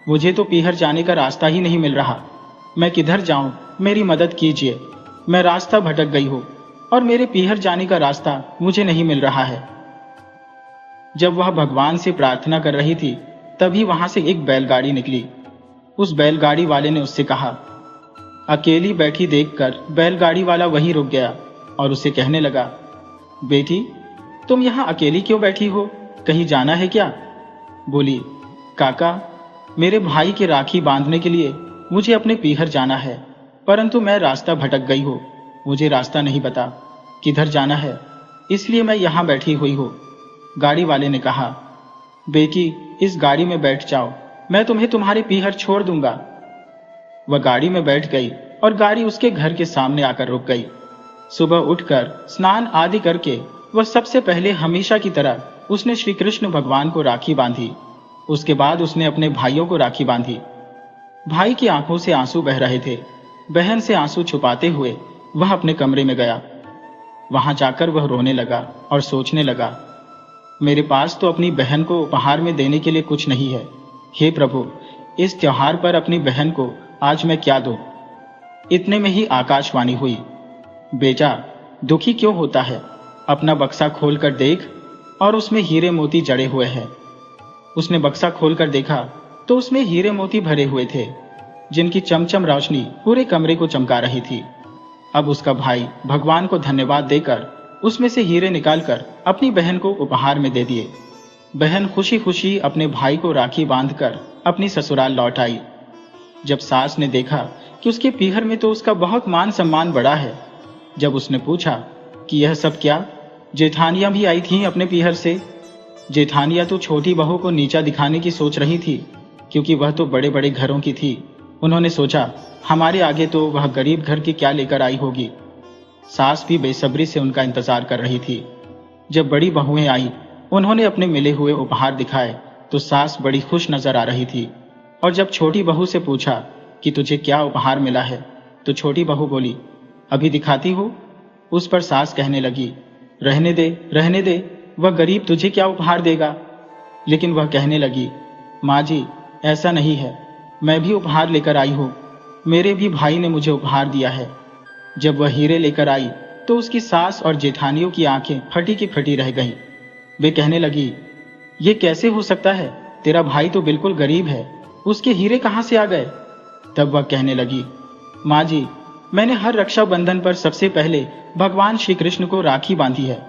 मुझे तो पीहर जाने का रास्ता ही नहीं मिल रहा। मैं किधर जाऊं? मेरी मदद कीजिए। मैं रास्ता भटक गई हूं और मेरे पीहर जाने का रास्ता मुझे नहीं मिल रहा है। जब वह भगवान से प्रार्थना कर रही थी तभी वहां से एक बैलगाड़ी निकली। उस बैलगाड़ी वाले ने उससे कहा। अकेली बैठी देखकर बैलगाड़ी वाला वहीं रुक गया और उसे कहने लगा, बेटी, तुम यहां अकेली क्यों बैठी हो? कहीं जाना है क्या? बोली, काका, मेरे भाई के राखी बांधने के लिए मुझे अपने पीहर जाना है, परंतु मैं रास्ता भटक गई हूँ। मुझे रास्ता नहीं पता किधर जाना है, इसलिए मैं यहाँ बैठी हुई हूँ। गाड़ी वाले ने कहा, बेटी, इस गाड़ी में बैठ जाओ, मैं तुम्हें तुम्हारे पीहर छोड़ दूंगा। वह गाड़ी में बैठ गई और गाड़ी उसके घर के सामने आकर रुक गई। सुबह उठकर स्नान आदि करके वह सबसे पहले हमेशा की तरह उसने श्री कृष्ण भगवान को राखी बांधी। उसके बाद उसने अपने भाइयों को राखी बांधी। भाई की आंखों से आंसू बह रहे थे। बहन से आंसू छुपाते हुए वह अपने कमरे में गया। वहां जाकर वह रोने लगा और सोचने लगा, मेरे पास तो अपनी बहन को उपहार में देने के लिए कुछ नहीं है। हे प्रभु, इस त्योहार पर अपनी बहन को आज मैं क्या दूं? इतने में ही आकाशवाणी हुई, बेटा, दुखी क्यों होता है? अपना बक्सा खोलकर देख और उसमें हीरे मोती जड़े हुए हैं। उसने बक्सा खोलकर देखा तो उसमें हीरे मोती भरे हुए थे, जिनकी चमचम रोशनी पूरे कमरे को चमका रही थी। अब उसका भाई भगवान को धन्यवाद देकर उसमें से हीरे निकालकर अपनी बहन को उपहार में दे दिए। बहन खुशी खुशी अपने भाई को राखी बांधकर अपनी ससुराल लौट आई। जब सास ने देखा कि उसके पीहर में तो उसका बहुत मान सम्मान बढ़ा है, जब उसने पूछा कि यह सब क्या, जेठानियां भी आई थीं अपने पीहर से। जेठानियां तो छोटी बहू को नीचा दिखाने की सोच रही थी, क्योंकि वह तो बड़े बड़े घरों की थी। उन्होंने सोचा हमारे आगे तो वह गरीब घर की क्या लेकर आई होगी। सास भी बेसब्री से उनका इंतजार कर रही थी। जब बड़ी बहुएं आई, उन्होंने अपने मिले हुए उपहार दिखाए तो सास बड़ी खुश नजर आ रही थी। और जब छोटी बहू से पूछा कि तुझे क्या उपहार मिला है, तो छोटी बहू बोली, अभी दिखाती हो। उस पर सास कहने लगी, रहने दे, वह गरीब तुझे क्या उपहार देगा। लेकिन वह कहने लगी, माँ जी ऐसा नहीं है, मैं भी उपहार लेकर आई हूँ, मेरे भी भाई ने मुझे उपहार दिया है। जब वह हीरे लेकर आई तो उसकी सास और जेठानियों की आंखें फटी की फटी रह गईं। वे कहने लगी, ये कैसे हो सकता है, तेरा भाई तो बिल्कुल गरीब है, उसके हीरे कहाँ से आ गए। तब वह कहने लगी, माँ जी मैंने हर रक्षाबंधन पर सबसे पहले भगवान श्री कृष्ण को राखी बांधी है,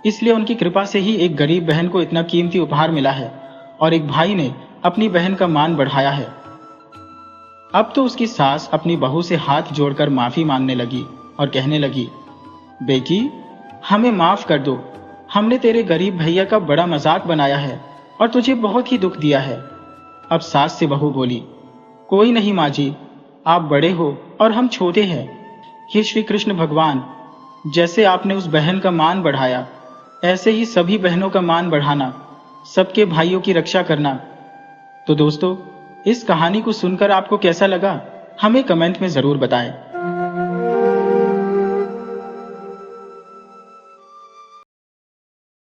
इसलिए उनकी कृपा से ही एक गरीब बहन को इतना कीमती उपहार मिला है और एक भाई ने अपनी बहन का मान बढ़ाया है। अब तो उसकी सास अपनी बहू से हाथ जोड़कर माफी मांगने लगी और कहने लगी, बेटी हमें माफ कर दो, हमने तेरे गरीब भैया का बड़ा मजाक बनाया है और तुझे बहुत ही दुख दिया है। अब सास से बहू बोली, कोई नहीं माँ जी, आप बड़े हो और हम छोटे हैं। हे श्री कृष्ण भगवान, जैसे आपने उस बहन का मान बढ़ाया, ऐसे ही सभी बहनों का मान बढ़ाना, सबके भाइयों की रक्षा करना। तो दोस्तों, इस कहानी को सुनकर आपको कैसा लगा, हमें कमेंट में जरूर बताएं।